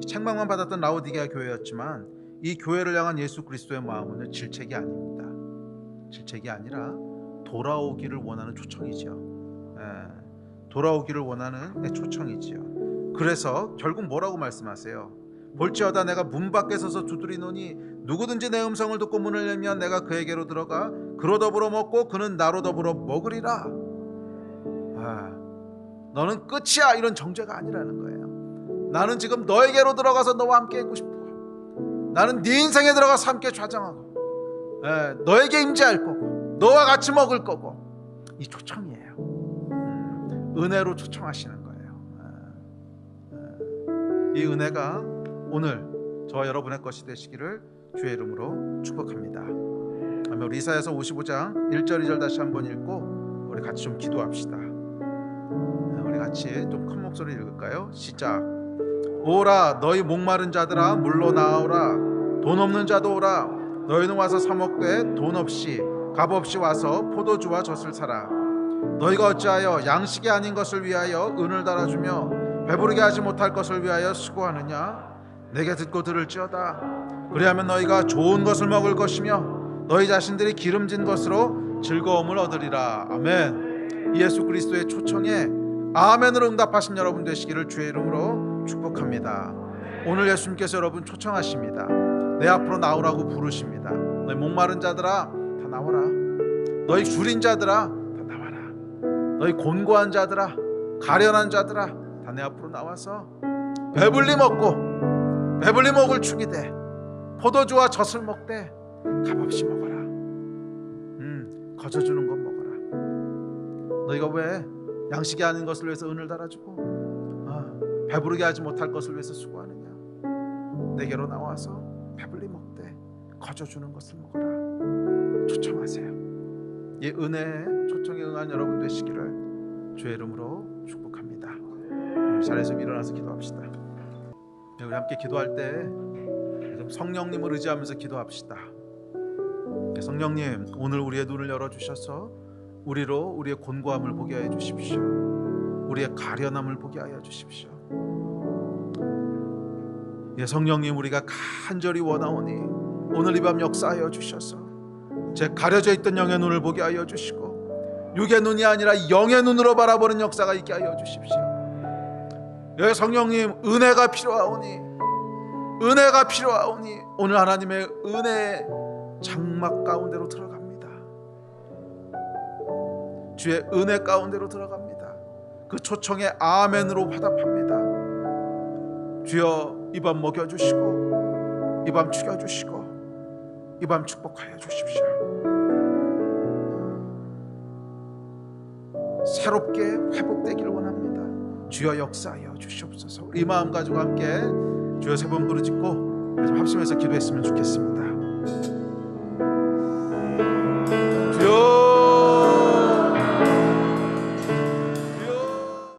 책망만 받았던 라오디게아 교회였지만 이 교회를 향한 예수 그리스도의 마음은 질책이 아닙니다. 질책이 아니라 돌아오기를 원하는 초청이죠. 돌아오기를 원하는 초청이지요. 그래서 결국 뭐라고 말씀하세요? 볼지어다 내가 문 밖에 서서 두드리노니 누구든지 내 음성을 듣고 문을 열면 내가 그에게로 들어가 그로 더불어 먹고 그는 나로 더불어 먹으리라. 너는 끝이야 이런 정죄가 아니라는 거예요. 나는 지금 너에게로 들어가서 너와 함께 있고 싶어. 나는 네 인생에 들어가서 함께 좌정하고 너에게 임재할 거고 너와 같이 먹을 거고, 이 초청이에요. 은혜로 초청하시는 거예요. 이 은혜가 오늘 저와 여러분의 것이 되시기를 주의 이름으로 축복합니다. 우리 이사야서 55장 1절 2절 다시 한번 읽고 우리 같이 좀 기도합시다. 우리 같이 좀 큰 목소리 읽을까요? 시작. 오라 너희 목마른 자들아 물로 나오라, 돈 없는 자도 오라. 너희는 와서 사 먹되 돈 없이 값 없이 와서 포도주와 젖을 사라. 너희가 어찌하여 양식이 아닌 것을 위하여 은을 달아주며 배부르게 하지 못할 것을 위하여 수고하느냐? 내게 듣고 들을지어다. 그리하면 너희가 좋은 것을 먹을 것이며 너희 자신들이 기름진 것으로 즐거움을 얻으리라. 아멘. 예수 그리스도의 초청에 아멘으로 응답하신 여러분 되시기를 주의 이름으로 축복합니다. 오늘 예수님께서 여러분 초청하십니다. 내 앞으로 나오라고 부르십니다. 너희 목마른 자들아 다 나와라. 너희 줄인 자들아 다 나와라. 너희 곤고한 자들아 가련한 자들아 다 내 앞으로 나와서 배불리 먹고 배불리 먹을 축이 돼 포도주와 젖을 먹되 값없이 먹어라. 거저주는 것 먹어라. 너희가 왜 양식이 아닌 것을 위해서 은을 달아주고 배부르게 하지 못할 것을 위해서 수고하느냐? 내게로 나와서 배불리 먹되 거저주는 것을 먹어라. 초청하세요. 이 은혜의 초청에 응한 여러분 되시기를 주의 이름으로 축복합니다. 자리에서 일어나서 기도합시다. 우리 함께 기도할 때 성령님을 의지하면서 기도합시다. 성령님, 오늘 우리의 눈을 열어주셔서 우리로 우리의 곤고함을 보게 하여 주십시오. 우리의 가련함을 보게 하여 주십시오. 성령님, 우리가 간절히 원하오니 오늘 이 밤 역사하여 주셔서 제 가려져 있던 영의 눈을 보게 하여 주시고 육의 눈이 아니라 영의 눈으로 바라보는 역사가 있게 하여 주십시오. 성령님, 은혜가 필요하오니 오늘 하나님의 은혜의 장막 가운데로 들어갑니다. 주의 은혜 가운데로 들어갑니다. 그 초청에 아멘으로 화답합니다. 주여 이 밤 먹여주시고 이 밤 죽여주시고 이 밤 축복하여 주십시오. 새롭게 회복되기를 원합니다. 주여 역사하여 주시옵소서. 이 마음 가지고 함께 주여 세 번 부르짖고 합심해서 기도했으면 좋겠습니다.